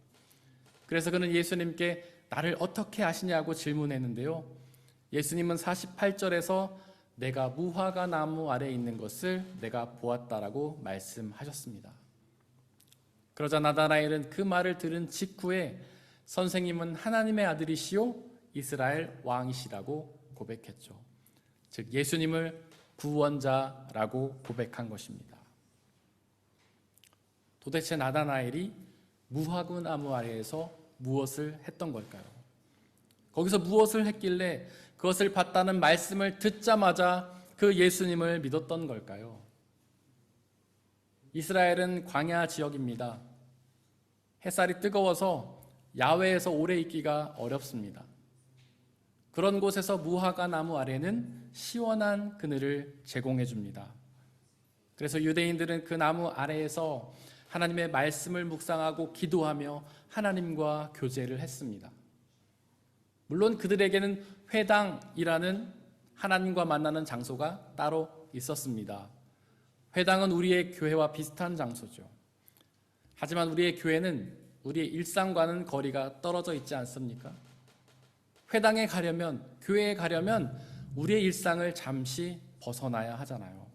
S2: 그래서 그는 예수님께 나를 어떻게 아시냐고 질문했는데요. 예수님은 48절에서 내가 무화과 나무 아래에 있는 것을 내가 보았다라고 말씀하셨습니다. 그러자 나다나엘은 그 말을 들은 직후에 선생님은 하나님의 아들이시오 이스라엘 왕이시라고 고백했죠. 즉 예수님을 구원자라고 고백한 것입니다. 도대체 나다나엘이 무화과 나무 아래에서 무엇을 했던 걸까요? 거기서 무엇을 했길래 그것을 봤다는 말씀을 듣자마자 그 예수님을 믿었던 걸까요? 이스라엘은 광야 지역입니다. 햇살이 뜨거워서 야외에서 오래 있기가 어렵습니다. 그런 곳에서 무화과 나무 아래는 시원한 그늘을 제공해 줍니다. 그래서 유대인들은 그 나무 아래에서 하나님의 말씀을 묵상하고 기도하며 하나님과 교제를 했습니다. 물론 그들에게는 회당이라는 하나님과 만나는 장소가 따로 있었습니다. 회당은 우리의 교회와 비슷한 장소죠. 하지만 우리의 교회는 우리의 일상과는 거리가 떨어져 있지 않습니까? 회당에 가려면, 교회에 가려면 우리의 일상을 잠시 벗어나야 하잖아요.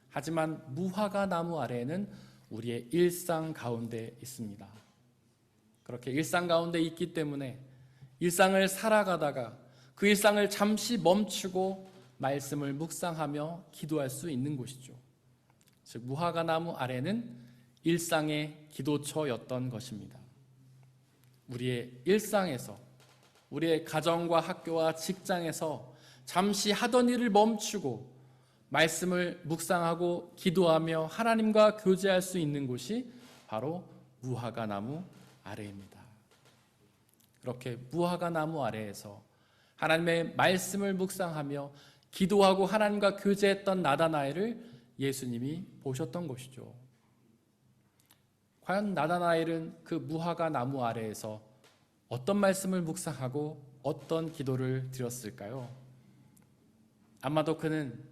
S2: 하지만 무화과 나무 아래에는 우리의 일상 가운데 있습니다. 그렇게 일상 가운데 있기 때문에 일상을 살아가다가 그 일상을 잠시 멈추고 말씀을 묵상하며 기도할 수 있는 곳이죠. 즉 무화과 나무 아래는 일상의 기도처였던 것입니다. 우리의 일상에서, 우리의 가정과 학교와 직장에서 잠시 하던 일을 멈추고 말씀을 묵상하고 기도하며 하나님과 교제할 수 있는 곳이 바로 무화과 나무 아래입니다. 그렇게 무화과 나무 아래에서 하나님의 말씀을 묵상하며 기도하고 하나님과 교제했던 나다나엘을 예수님이 보셨던 것이죠. 과연 나다나엘은 그 무화과 나무 아래에서 어떤 말씀을 묵상하고 어떤 기도를 드렸을까요? 아마도 그는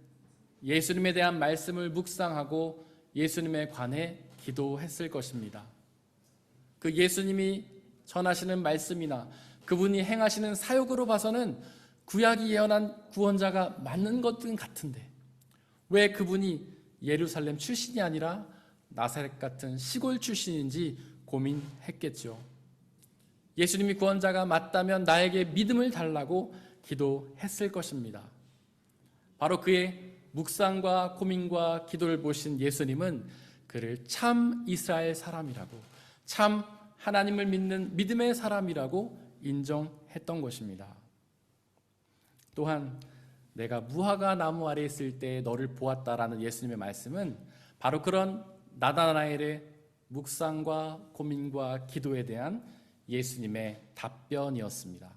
S2: 예수님에 대한 말씀을 묵상하고 예수님에 관해 기도했을 것입니다. 그 예수님이 전하시는 말씀이나 그분이 행하시는 사역으로 봐서는 구약이 예언한 구원자가 맞는 것은 같은데 왜 그분이 예루살렘 출신이 아니라 나사렛 같은 시골 출신인지 고민했겠죠. 예수님이 구원자가 맞다면 나에게 믿음을 달라고 기도했을 것입니다. 바로 그의 묵상과 고민과 기도를 보신 예수님은 그를 참 이스라엘 사람이라고, 참 하나님을 믿는 믿음의 사람이라고 인정했던 것입니다. 또한 내가 무화과 나무 아래 있을 때 너를 보았다라는 예수님의 말씀은 바로 그런 나다나엘의 묵상과 고민과 기도에 대한 예수님의 답변이었습니다.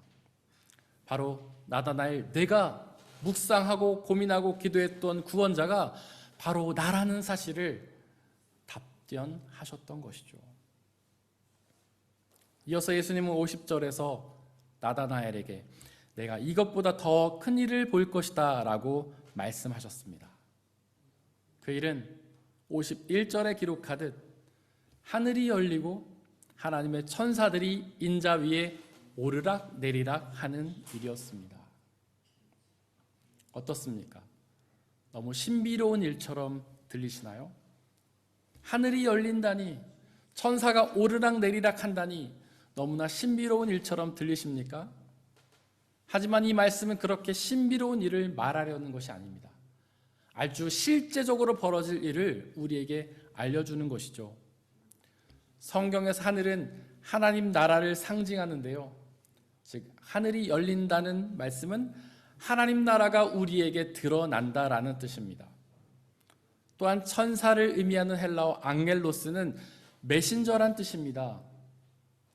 S2: 바로 나다나엘, 내가 묵상하고 고민하고 기도했던 구원자가 바로 나라는 사실을 답변하셨던 것이죠. 이어서 예수님은 50절에서 나다나엘에게 내가 이것보다 더 큰 일을 볼 것이다 라고 말씀하셨습니다. 그 일은 51절에 기록하듯 하늘이 열리고 하나님의 천사들이 인자 위에 오르락 내리락 하는 일이었습니다. 어떻습니까? 너무 신비로운 일처럼 들리시나요? 하늘이 열린다니, 천사가 오르락 내리락 한다니 너무나 신비로운 일처럼 들리십니까? 하지만 이 말씀은 그렇게 신비로운 일을 말하려는 것이 아닙니다. 아주 실제적으로 벌어질 일을 우리에게 알려주는 것이죠. 성경에서 하늘은 하나님 나라를 상징하는데요. 즉 하늘이 열린다는 말씀은 하나님 나라가 우리에게 드러난다라는 뜻입니다. 또한 천사를 의미하는 헬라어 앙겔로스는 메신저란 뜻입니다.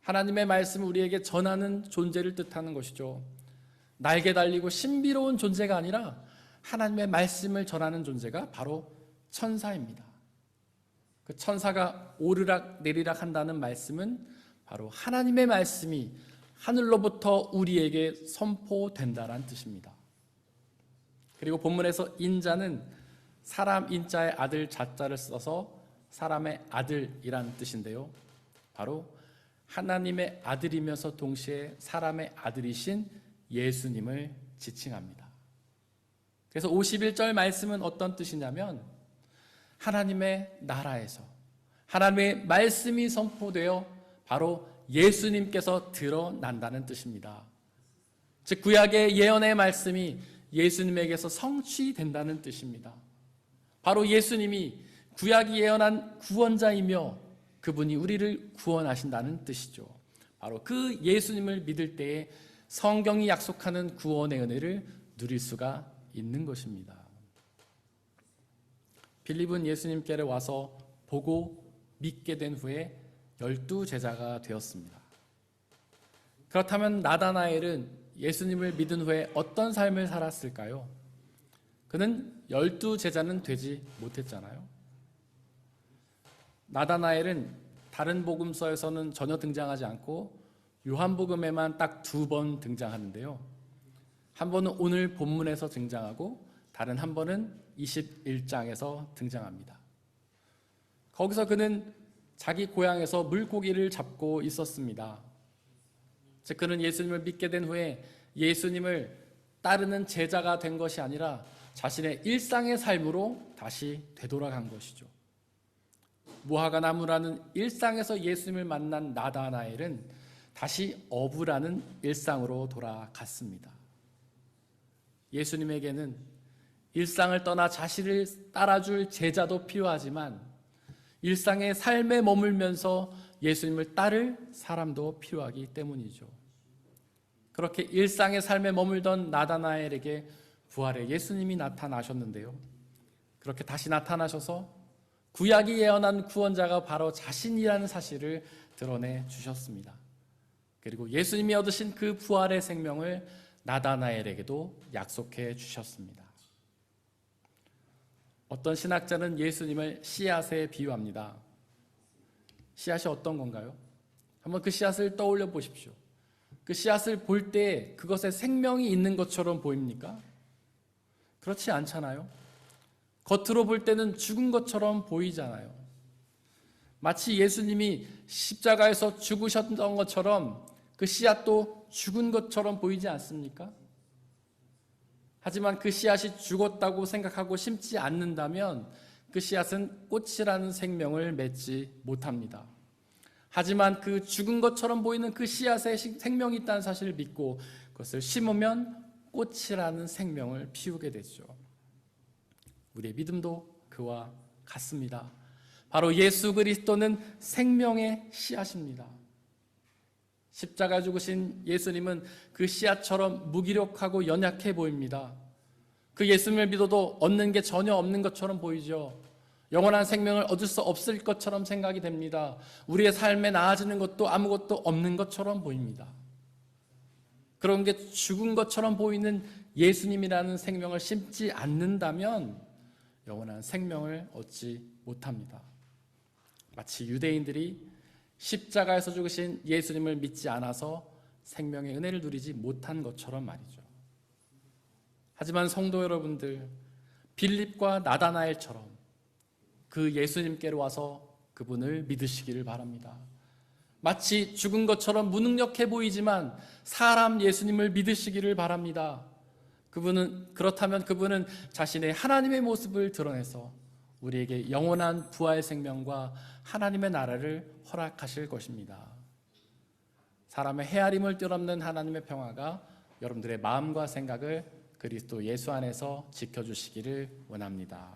S2: 하나님의 말씀을 우리에게 전하는 존재를 뜻하는 것이죠. 날개 달리고 신비로운 존재가 아니라 하나님의 말씀을 전하는 존재가 바로 천사입니다. 그 천사가 오르락 내리락 한다는 말씀은 바로 하나님의 말씀이 하늘로부터 우리에게 선포된다라는 뜻입니다. 그리고 본문에서 인자는 사람 인자의 아들 자자를 써서 사람의 아들이라는 뜻인데요. 바로 하나님의 아들이면서 동시에 사람의 아들이신 예수님을 지칭합니다. 그래서 51절 말씀은 어떤 뜻이냐면 하나님의 나라에서 하나님의 말씀이 선포되어 바로 예수님께서 드러난다는 뜻입니다. 즉 구약의 예언의 말씀이 예수님에게서 성취된다는 뜻입니다. 바로 예수님이 구약이 예언한 구원자이며 그분이 우리를 구원하신다는 뜻이죠. 바로 그 예수님을 믿을 때에 성경이 약속하는 구원의 은혜를 누릴 수가 있는 것입니다. 빌립은 예수님께로 와서 보고 믿게 된 후에 12제자가 되었습니다. 그렇다면 나다나엘은 예수님을 믿은 후에 어떤 삶을 살았을까요? 그는 12제자는 되지 못했잖아요. 나다나엘은 다른 복음서에서는 전혀 등장하지 않고 요한복음에만 딱 2번 등장하는데요. 한 번은 오늘 본문에서 등장하고 다른 한 번은 21장에서 등장합니다. 거기서 그는 자기 고향에서 물고기를 잡고 있었습니다. 즉 그는 예수님을 믿게 된 후에 예수님을 따르는 제자가 된 것이 아니라 자신의 일상의 삶으로 다시 되돌아간 것이죠. 무화과 나무라는 일상에서 예수님을 만난 나다나엘은 다시 어부라는 일상으로 돌아갔습니다. 예수님에게는 일상을 떠나 자신을 따라줄 제자도 필요하지만 일상의 삶에 머물면서 예수님을 따를 사람도 필요하기 때문이죠. 그렇게 일상의 삶에 머물던 나다나엘에게 부활의 예수님이 나타나셨는데요. 그렇게 다시 나타나셔서 구약이 예언한 구원자가 바로 자신이라는 사실을 드러내 주셨습니다. 그리고 예수님이 얻으신 그 부활의 생명을 나다나엘에게도 약속해 주셨습니다. 어떤 신학자는 예수님을 씨앗에 비유합니다. 씨앗이 어떤 건가요? 한번 그 씨앗을 떠올려 보십시오. 그 씨앗을 볼 때 그것에 생명이 있는 것처럼 보입니까? 그렇지 않잖아요. 겉으로 볼 때는 죽은 것처럼 보이잖아요. 마치 예수님이 십자가에서 죽으셨던 것처럼 그 씨앗도 죽은 것처럼 보이지 않습니까? 하지만 그 씨앗이 죽었다고 생각하고 심지 않는다면 그 씨앗은 꽃이라는 생명을 맺지 못합니다. 하지만 그 죽은 것처럼 보이는 그 씨앗에 생명이 있다는 사실을 믿고 그것을 심으면 꽃이라는 생명을 피우게 되죠. 우리의 믿음도 그와 같습니다. 바로 예수 그리스도는 생명의 씨앗입니다. 십자가 죽으신 예수님은 그 씨앗처럼 무기력하고 연약해 보입니다. 그 예수님을 믿어도 얻는 게 전혀 없는 것처럼 보이죠. 영원한 생명을 얻을 수 없을 것처럼 생각이 됩니다. 우리의 삶에 나아지는 것도 아무것도 없는 것처럼 보입니다. 그런 게 죽은 것처럼 보이는 예수님이라는 생명을 심지 않는다면 영원한 생명을 얻지 못합니다. 마치 유대인들이 십자가에서 죽으신 예수님을 믿지 않아서 생명의 은혜를 누리지 못한 것처럼 말이죠. 하지만 성도 여러분들, 빌립과 나다나엘처럼 그 예수님께로 와서 그분을 믿으시기를 바랍니다. 마치 죽은 것처럼 무능력해 보이지만 사람 예수님을 믿으시기를 바랍니다. 그렇다면 그분은 자신의 하나님의 모습을 드러내서 우리에게 영원한 부활 생명과 하나님의 나라를 허락하실 것입니다. 사람의 헤아림을 뛰어넘는 하나님의 평화가 여러분들의 마음과 생각을 그리스도 예수 안에서 지켜주시기를 원합니다.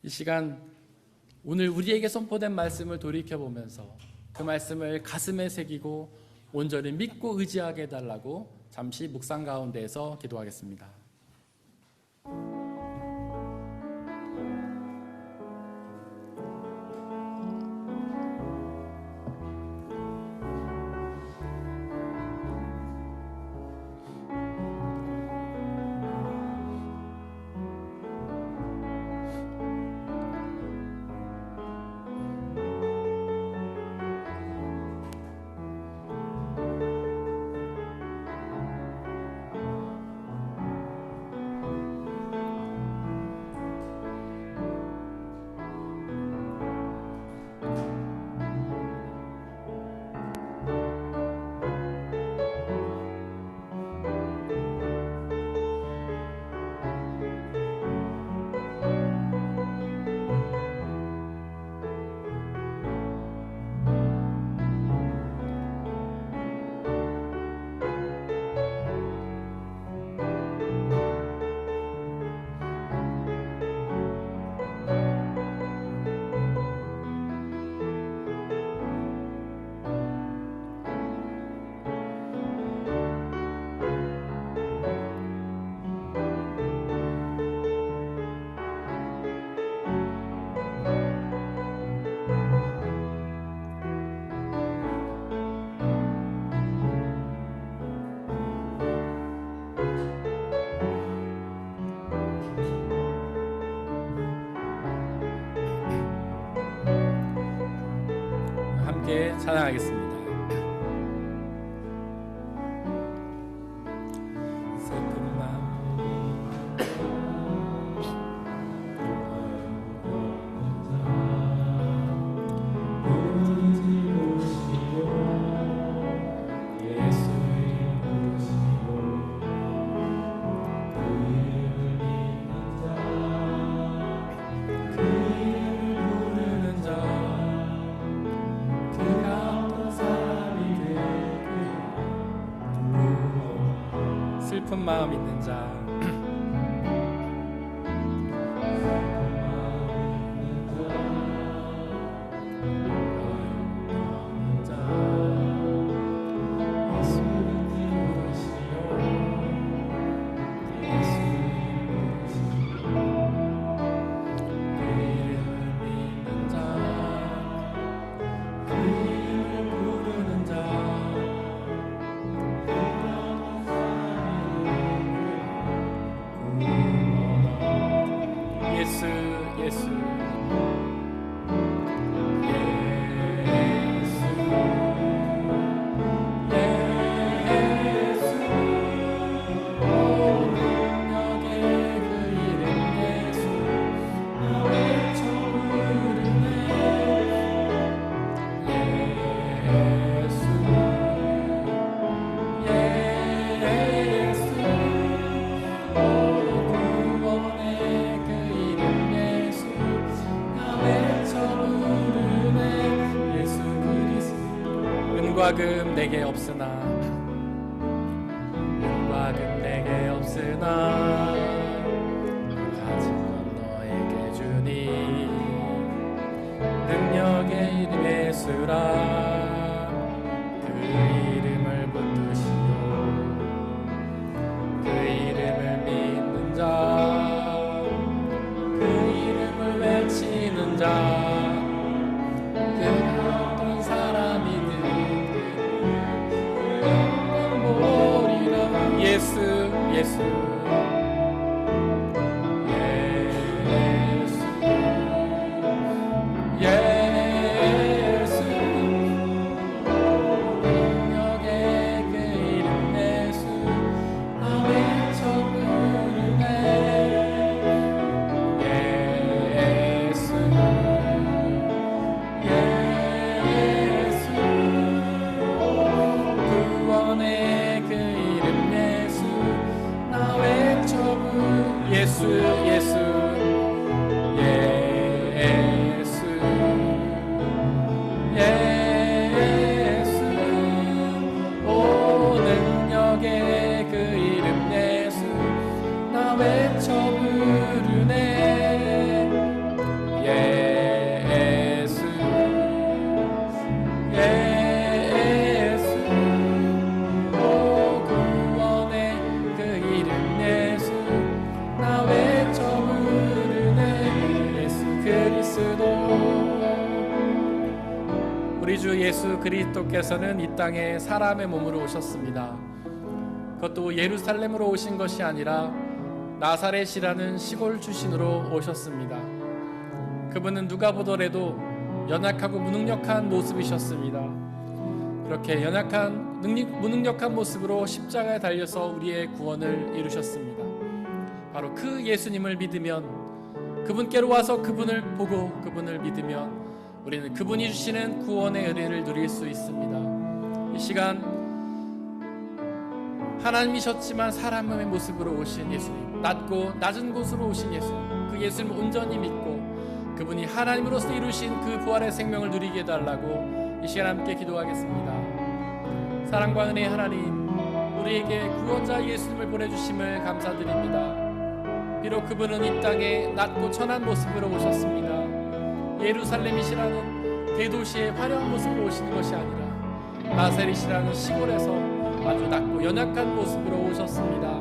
S2: 이 시간 오늘 우리에게 선포된 말씀을 돌이켜보면서 그 말씀을 가슴에 새기고 온전히 믿고 의지하게 해달라고 잠시 묵상 가운데에서 기도하겠습니다. 함께 찬양하겠습니다. 슬픈 마음 슬픈 마음 있는 자 예수 예수 은과 금 내게 없으나 은과 금 내게 없으나 가진 건 너에게 주니 능력의 이름 예수라 그 이름을 붙드시오 그 이름을 믿는 자 그 이름을 외치는 자 예수 예수 예수 예수 능력의 그 이름 예수 나 외쳐 부르네 예수 예수 구원의 그 이름 예수 나 외쳐 부르네 예수 예수 예수 예수 오 능력의 그 이름 예수 나 외쳐 부르네 예수 예수 오 구원의 그 이름 예수 나 외쳐 부르네 예수 그리스도 우리 주 예수 그리스도께서는 이 땅에 사람의 몸으로 오셨습니다. 그것도 예루살렘으로 오신 것이 아니라 나사렛이라는 시골 출신으로 오셨습니다. 그분은 누가 보더라도 연약하고 무능력한 모습이셨습니다. 그렇게 연약한 무능력한 모습으로 십자가에 달려서 우리의 구원을 이루셨습니다. 바로 그 예수님을 믿으면 그분께로 와서 그분을 보고 그분을 믿으면 우리는 그분이 주시는 구원의 은혜를 누릴 수 있습니다. 이 시간 하나님이셨지만 사람의 모습으로 오신 예수님, 낮고 낮은 곳으로 오신 예수님, 그 예수님을 온전히 믿고 그분이 하나님으로서 이루신 그 부활의 생명을 누리게 해달라고 이 시간 함께 기도하겠습니다. 사랑과 은혜의 하나님, 우리에게 구원자 예수님을 보내주심을 감사드립니다. 비록 그분은 이 땅에 낮고 천한 모습으로 오셨습니다. 예루살렘이시라는 대도시의 화려한 모습으로 오시는 것이 아니라 나사렛이라는 시골에서 아주 낮고 연약한 모습으로 오셨습니다.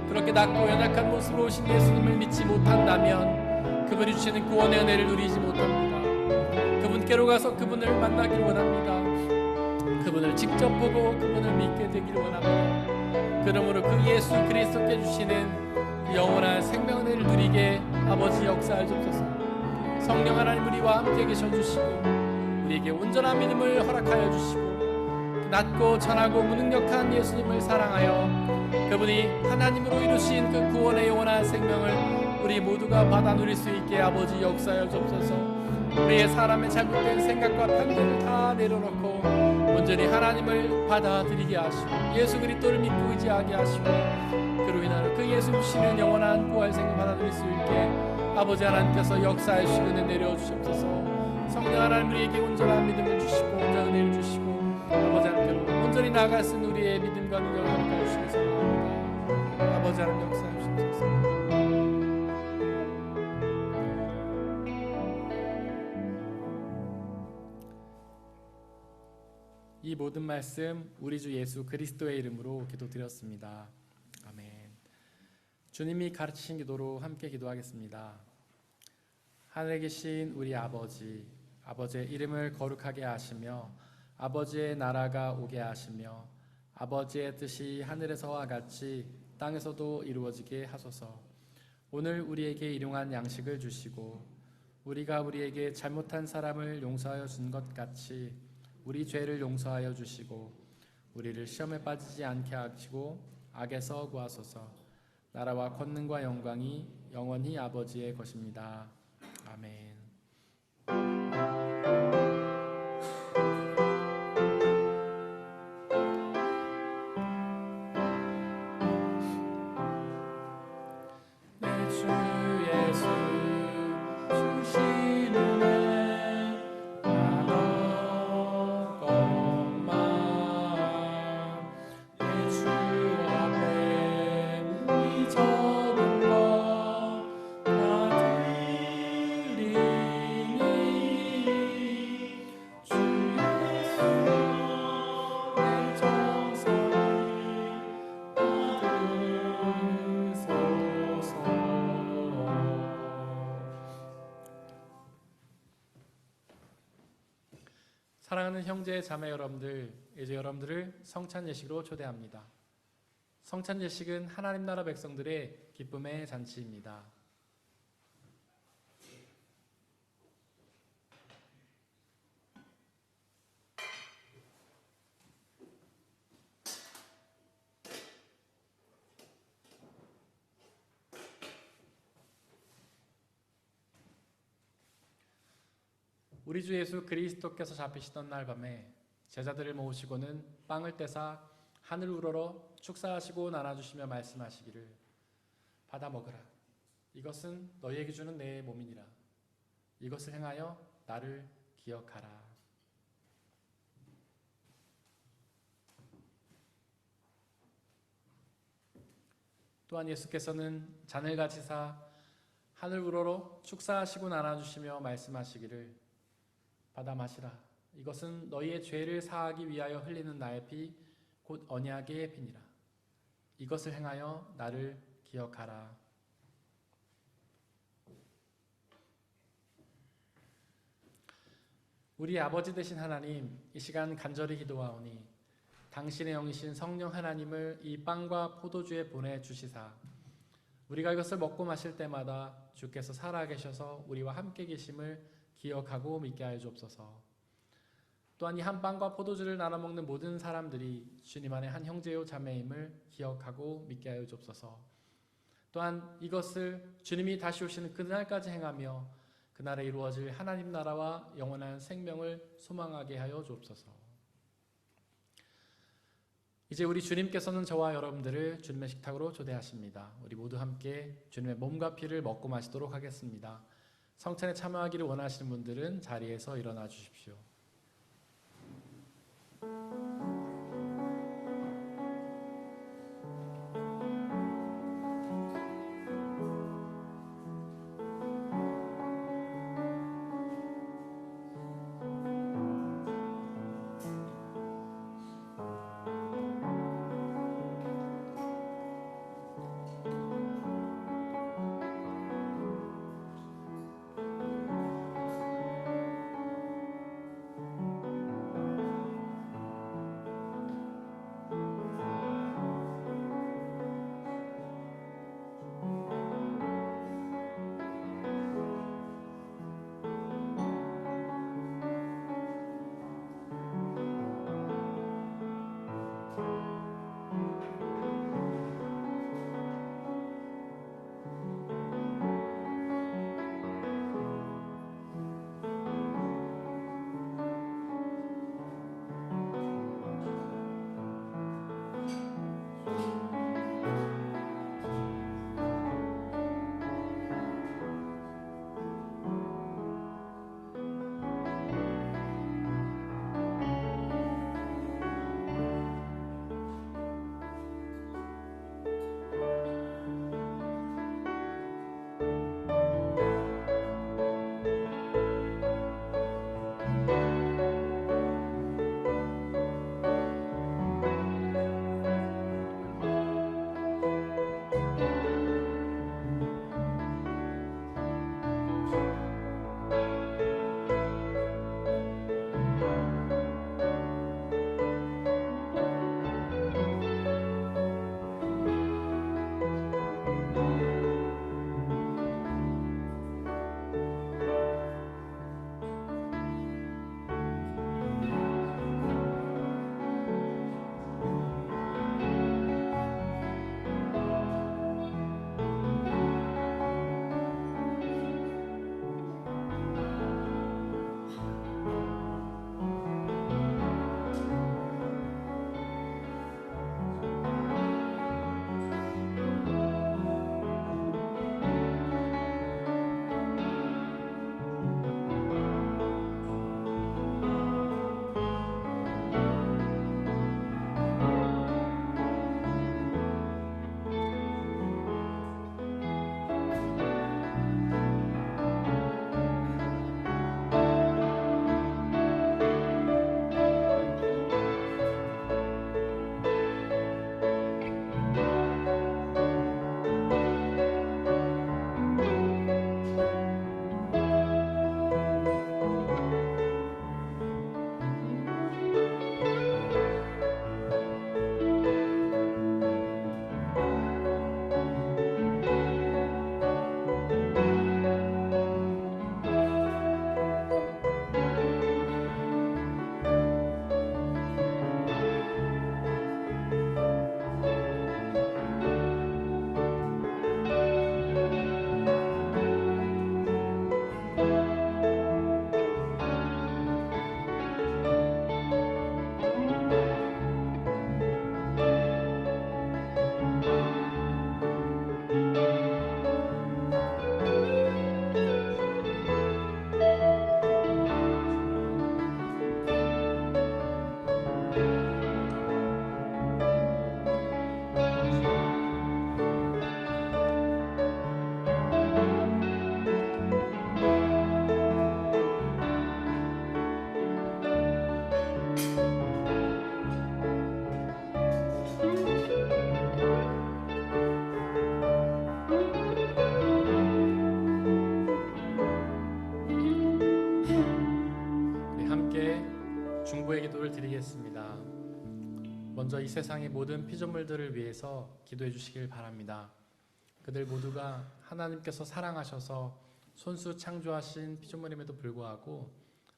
S2: 그렇게 낮고 연약한 모습으로 오신 예수님을 믿지 못한다면 그분이 주시는 구원의 은혜를 누리지 못합니다. 그분께로 가서 그분을 만나기를 원합니다. 그분을 직접 보고 그분을 믿게 되기를 원합니다. 그러므로 그 예수 그리스도께 주시는 영원한 생명을 누리게 아버지 역사하옵소서. 성령 하나님 우리와 함께 계셔주시고 우리 우리에게 온전한 믿음을 허락하여 주시고 낮고 천하고 무능력한 예수님을 사랑하여 그분이 하나님으로 이루신 그 구원의 영원한 생명을 우리 모두가 받아 누릴 수 있게 아버지 역사하여 주옵소서. 우리의 사람의 잘못된 생각과 편견을 다 내려놓고 온전히 하나님을 받아들이게 하시고 예수 그리스도를 믿고 의지하게 하시고 그로 인하여 그 예수 주시는 영원한 부활 생명 받아 누릴 수 있게 아버지 하나님께서 역사해 주시고 은혜 내려 주시옵소서. 성령 하나님 우리에게 온전한 믿음을 주시고 온전한 은혜를 주시고 아버지 하나님께로 온전히 나아갈 수 있는 우리의 믿음과 능력을 허락하여 주시옵소서. 아버지 하나님 역사해 주시옵소서. 이 모든 말씀 우리 주 예수 그리스도의 이름으로 기도드렸습니다. 아멘. 주님이 가르치신 기도로 함께 기도하겠습니다. 하늘에 계신 우리 아버지, 아버지의 이름을 거룩하게 하시며 아버지의 나라가 오게 하시며 아버지의 뜻이 하늘에서와 같이 땅에서도 이루어지게 하소서. 오늘 우리에게 일용할 양식을 주시고 우리가 우리에게 잘못한 사람을 용서하여 준 것 같이 우리 죄를 용서하여 주시고 우리를 시험에 빠지지 않게 하시고 악에서 구하소서. 나라와 권능과 영광이 영원히 아버지의 것입니다. 아멘. 내 주 예수 주신 은혜 나눠 것만 내 주 앞에 이 적은 것 다 드리니 주 예수 내 정성이 받으소서. 사랑하는 형제 자매 여러분들, 이제 여러분들을 성찬 예식으로 초대합니다. 성찬 예식은 하나님 나라 백성들의 기쁨의 잔치입니다. 우리 주 예수 그리스도께서 잡히시던 날 밤에 제자들을 모으시고는 빵을 떼사 하늘 우러러 축사하시고 나눠주시며 말씀하시기를 받아 먹으라. 이것은 너희에게 주는 내 몸이니라. 이것을 행하여 나를 기억하라. 또한 예수께서는 잔을 가지사 하늘 우러러 축사하시고 나눠주시며 말씀하시기를 받아 마시라. 이것은 너희의 죄를 사하기 위하여 흘리는 나의 피 곧 언약의 피니라. 이것을 행하여 나를 기억하라. 우리 아버지 되신 하나님, 이 시간 간절히 기도하오니 당신의 영이신 성령 하나님을 이 빵과 포도주에 보내주시사 우리가 이것을 먹고 마실 때마다 주께서 살아계셔서 우리와 함께 계심을 기억하고 믿게 하여 주옵소서. 또한 이 한 빵과 포도주를 나눠 먹는 모든 사람들이 주님 안에 한 형제요 자매임을 기억하고 믿게 하여 주옵소서. 또한 이것을 주님이 다시 오시는 그날까지 행하며 그날에 이루어질 하나님 나라와 영원한 생명을 소망하게 하여 주옵소서. 이제 우리 주님께서는 저와 여러분들을 주님의 식탁으로 초대하십니다. 우리 모두 함께 주님의 몸과 피를 먹고 마시도록 하겠습니다. 성찬에 참여하기를 원하시는 분들은 자리에서 일어나 주십시오. 먼저 이 세상의 모든 피조물들을 위해서 기도해 주시길 바랍니다. 그들 모두가 하나님께서 사랑하셔서 손수 창조하신 피조물임에도 불구하고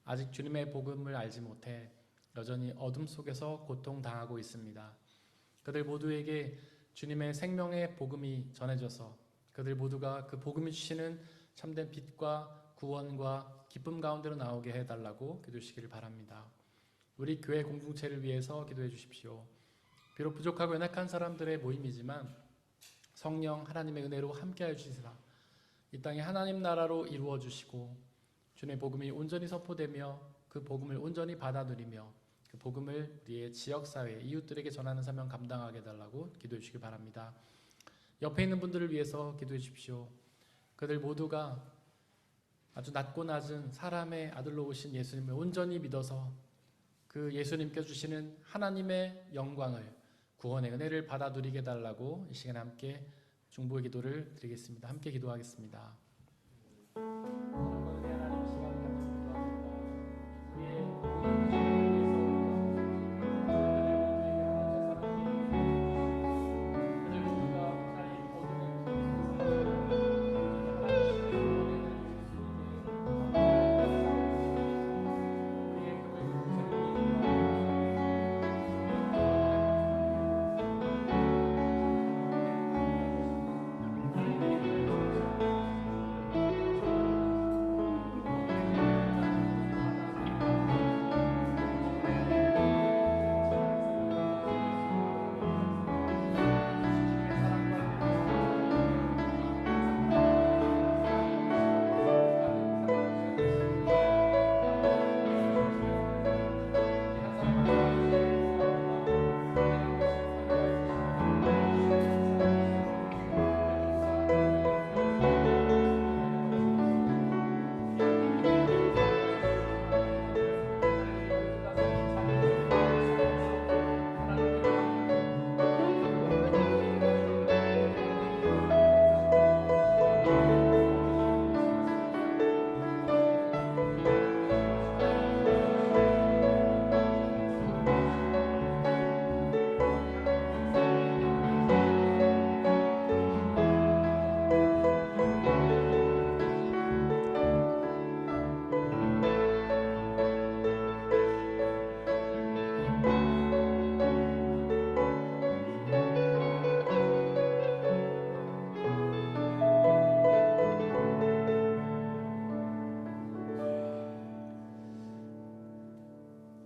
S2: 아직 주님의 복음을 알지 못해 여전히 어둠 속에서 고통당하고 있습니다. 그들 모두에게 주님의 생명의 복음이 전해져서 그들 모두가 그 복음이 주시는 참된 빛과 구원과 기쁨 가운데로 나오게 해달라고 기도해 주시기를 바랍니다. 우리 교회 공동체를 위해서 기도해 주십시오. 비록 부족하고 연약한 사람들의 모임이지만 성령 하나님의 은혜로 함께하여 주시라. 이 땅에 하나님 나라로 이루어 주시고 주님의 복음이 온전히 선포되며 그 복음을 온전히 받아들이며 그 복음을 우리의 지역사회 이웃들에게 전하는 사명 감당하게 해달라고 기도해 주시기 바랍니다. 옆에 있는 분들을 위해서 기도해 주십시오. 그들 모두가 아주 낮고 낮은 사람의 아들로 오신 예수님을 온전히 믿어서 그 예수님께 주시는 하나님의 영광을 구원의 은혜를 받아 누리게 해달라고 이 시간에 함께 중보의 기도를 드리겠습니다. 함께 기도하겠습니다.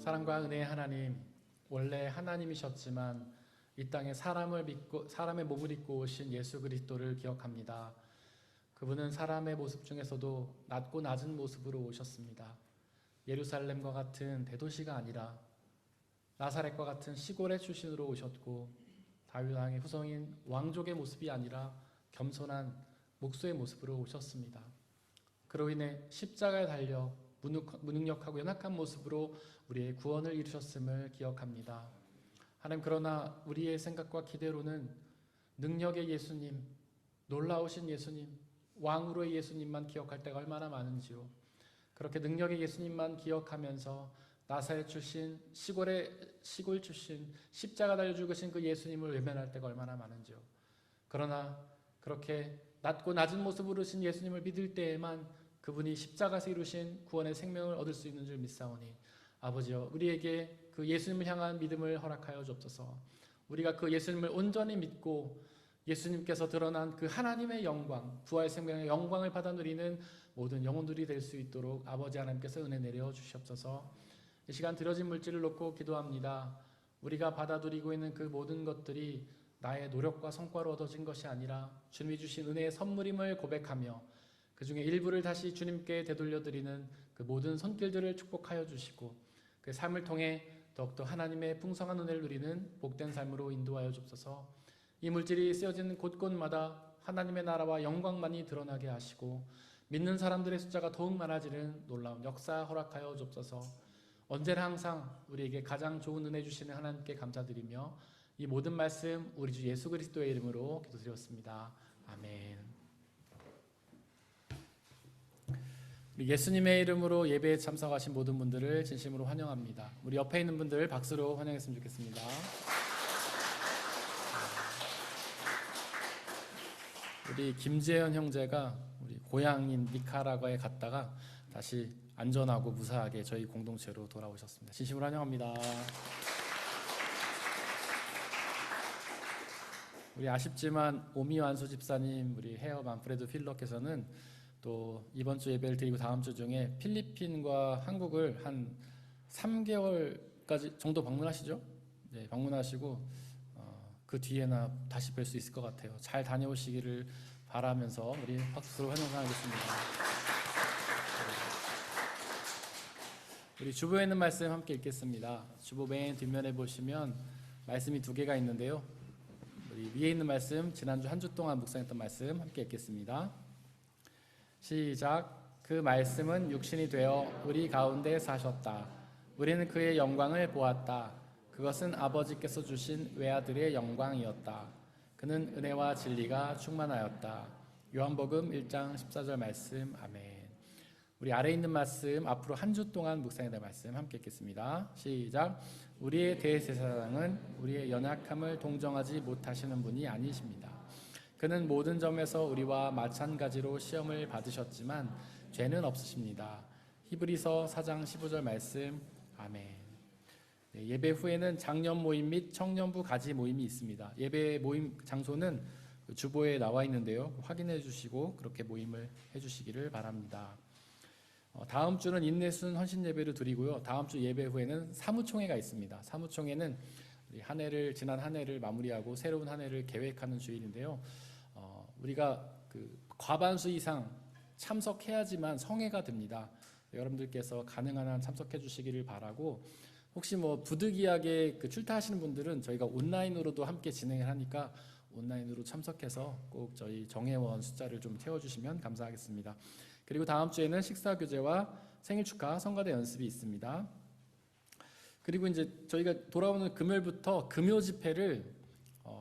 S2: 사랑과 은혜의 하나님, 원래 하나님이셨지만 이 땅에 사람을 믿고 사람의 몸을 입고 오신 예수 그리스도를 기억합니다. 그분은 사람의 모습 중에서도 낮고 낮은 모습으로 오셨습니다. 예루살렘과 같은 대도시가 아니라 나사렛과 같은 시골의 출신으로 오셨고 다윗 왕의 후손인 왕족의 모습이 아니라 겸손한 목수의 모습으로 오셨습니다. 그로 인해 십자가에 달려 무능력하고 연약한 모습으로 우리의 구원을 이루셨음을 기억합니다. 하나님, 그러나 우리의 생각과 기대로는 능력의 예수님, 놀라우신 예수님, 왕으로의 예수님만 기억할 때가 얼마나 많은지요. 그렇게 능력의 예수님만 기억하면서 나사렛 출신, 시골 출신, 십자가 달려 죽으신 그 예수님을 외면할 때가 얼마나 많은지요. 그러나 그렇게 낮고 낮은 모습으로 오신 예수님을 믿을 때에만 그분이 십자가에서 이루신 구원의 생명을 얻을 수 있는 줄 믿사오니 아버지여, 우리에게 그 예수님을 향한 믿음을 허락하여 주옵소서. 우리가 그 예수님을 온전히 믿고 예수님께서 드러난 그 하나님의 영광, 부활 생명의 영광을 받아 누리는 모든 영혼들이 될 수 있도록 아버지 하나님께서 은혜 내려 주시옵소서. 이 시간 드려진 물질을 놓고 기도합니다. 우리가 받아 누리고 있는 그 모든 것들이 나의 노력과 성과로 얻어진 것이 아니라 주님이 주신 은혜의 선물임을 고백하며 그 중에 일부를 다시 주님께 되돌려드리는 그 모든 손길들을 축복하여 주시고 그 삶을 통해 더욱더 하나님의 풍성한 은혜를 누리는 복된 삶으로 인도하여 주옵소서. 이 물질이 쓰여진 곳곳마다 하나님의 나라와 영광만이 드러나게 하시고 믿는 사람들의 숫자가 더욱 많아지는 놀라운 역사 허락하여 주옵소서. 언제나 항상 우리에게 가장 좋은 은혜 주시는 하나님께 감사드리며 이 모든 말씀 우리 주 예수 그리스도의 이름으로 기도드렸습니다. 아멘. 예수님의 이름으로 예배에 참석하신 모든 분들을 진심으로 환영합니다. 우리 옆에 있는 분들 박수로 환영했으면 좋겠습니다. 우리 김재현 형제가 우리 고향인 니카라과에 갔다가 다시 안전하고 무사하게 저희 공동체로 돌아오셨습니다. 진심으로 환영합니다. 우리 아쉽지만 오미완수 집사님, 우리 헤어 만프레드 필러께서는 또 이번 주 예배를 드리고 다음 주 중에 필리핀과 한국을 한 3개월까지 정도 방문하시죠? 네, 방문하시고 그 뒤에나 다시 뵐 수 있을 것 같아요. 잘 다녀오시기를 바라면서 우리 박수로 환영하겠습니다. 우리 주보에 있는 말씀 함께 읽겠습니다. 주보 맨 뒷면에 보시면 말씀이 2개가 있는데요. 우리 위에 있는 말씀, 지난주 한 주 동안 묵상했던 말씀 함께 읽겠습니다. 시작. 그 말씀은 육신이 되어 우리 가운데 사셨다. 우리는 그의 영광을 보았다. 그것은 아버지께서 주신 외아들의 영광이었다. 그는 은혜와 진리가 충만하였다. 요한복음 1장 14절 말씀. 아멘. 우리 아래에 있는 말씀, 앞으로 한 주 동안 묵상해야 될 말씀 함께 읽겠습니다. 시작. 우리의 대제사장은 우리의 연약함을 동정하지 못하시는 분이 아니십니다. 그는 모든 점에서 우리와 마찬가지로 시험을 받으셨지만 죄는 없으십니다. 히브리서 4장 15절 말씀. 아멘. 네, 예배 후에는 장년 모임 및 청년부 가지 모임이 있습니다. 예배 모임 장소는 주보에 나와 있는데요. 확인해 주시고 그렇게 모임을 해주시기를 바랍니다. 다음 주는 인내순 헌신 예배를 드리고요. 다음 주 예배 후에는 사무총회가 있습니다. 사무총회는 우리 지난 한 해를 마무리하고 새로운 한 해를 계획하는 주일인데요. 우리가 그 과반수 이상 참석해야지만 성회가 됩니다. 여러분들께서 가능한 한 참석해 주시기를 바라고, 혹시 뭐 부득이하게 출타하시는 분들은 저희가 온라인으로도 함께 진행을 하니까 온라인으로 참석해서 꼭 저희 정회원 숫자를 좀 채워주시면 감사하겠습니다. 그리고 다음 주에는 식사 교제와 생일 축하 성가대 연습이 있습니다. 그리고 이제 저희가 돌아오는 금요일부터 금요 집회를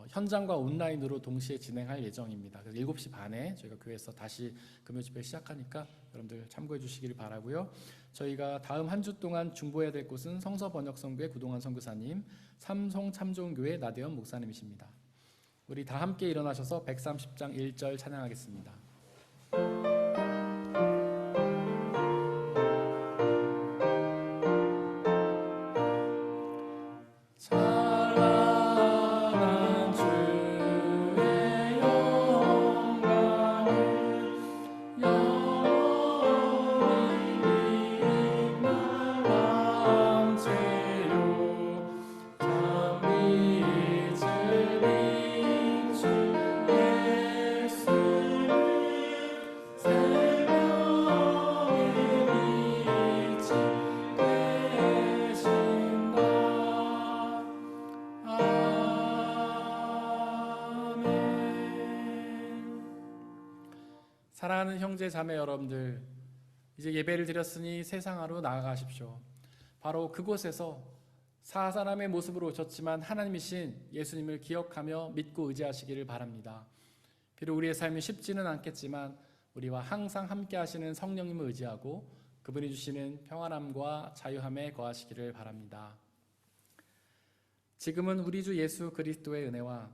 S2: 현장과 온라인으로 동시에 진행할 예정입니다. 그래서 7시 반에 저희가 교회에서 다시 금요 집회 시작하니까 여러분들 참고해 주시기를 바라고요. 저희가 다음 한 주 동안 중보해야 될 곳은 성서번역성교회 구동환 선교사님, 삼송참좋은교회 나대현 목사님이십니다. 우리 다 함께 일어나셔서 130장 1절 찬양하겠습니다. 사랑하는 형제 자매 여러분들, 이제 예배를 드렸으니 세상으로 나아가십시오. 바로 그곳에서 사람의 모습으로 오셨지만 하나님이신 예수님을 기억하며 믿고 의지하시기를 바랍니다. 비록 우리의 삶이 쉽지는 않겠지만 우리와 항상 함께 하시는 성령님을 의지하고 그분이 주시는 평안함과 자유함에 거하시기를 바랍니다. 지금은 우리 주 예수 그리스도의 은혜와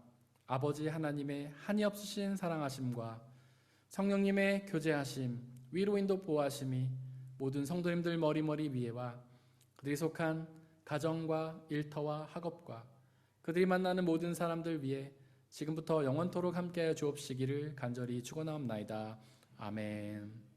S2: 아버지 하나님의 한이 없으신 사랑하심과 성령님의 교제하심, 위로인도 보호하심이 모든 성도님들 머리머리 위에와 그들이 속한 가정과 일터와 학업과 그들이 만나는 모든 사람들 위에 지금부터 영원토록 함께하여 주옵시기를 간절히 축원하옵나이다. 아멘.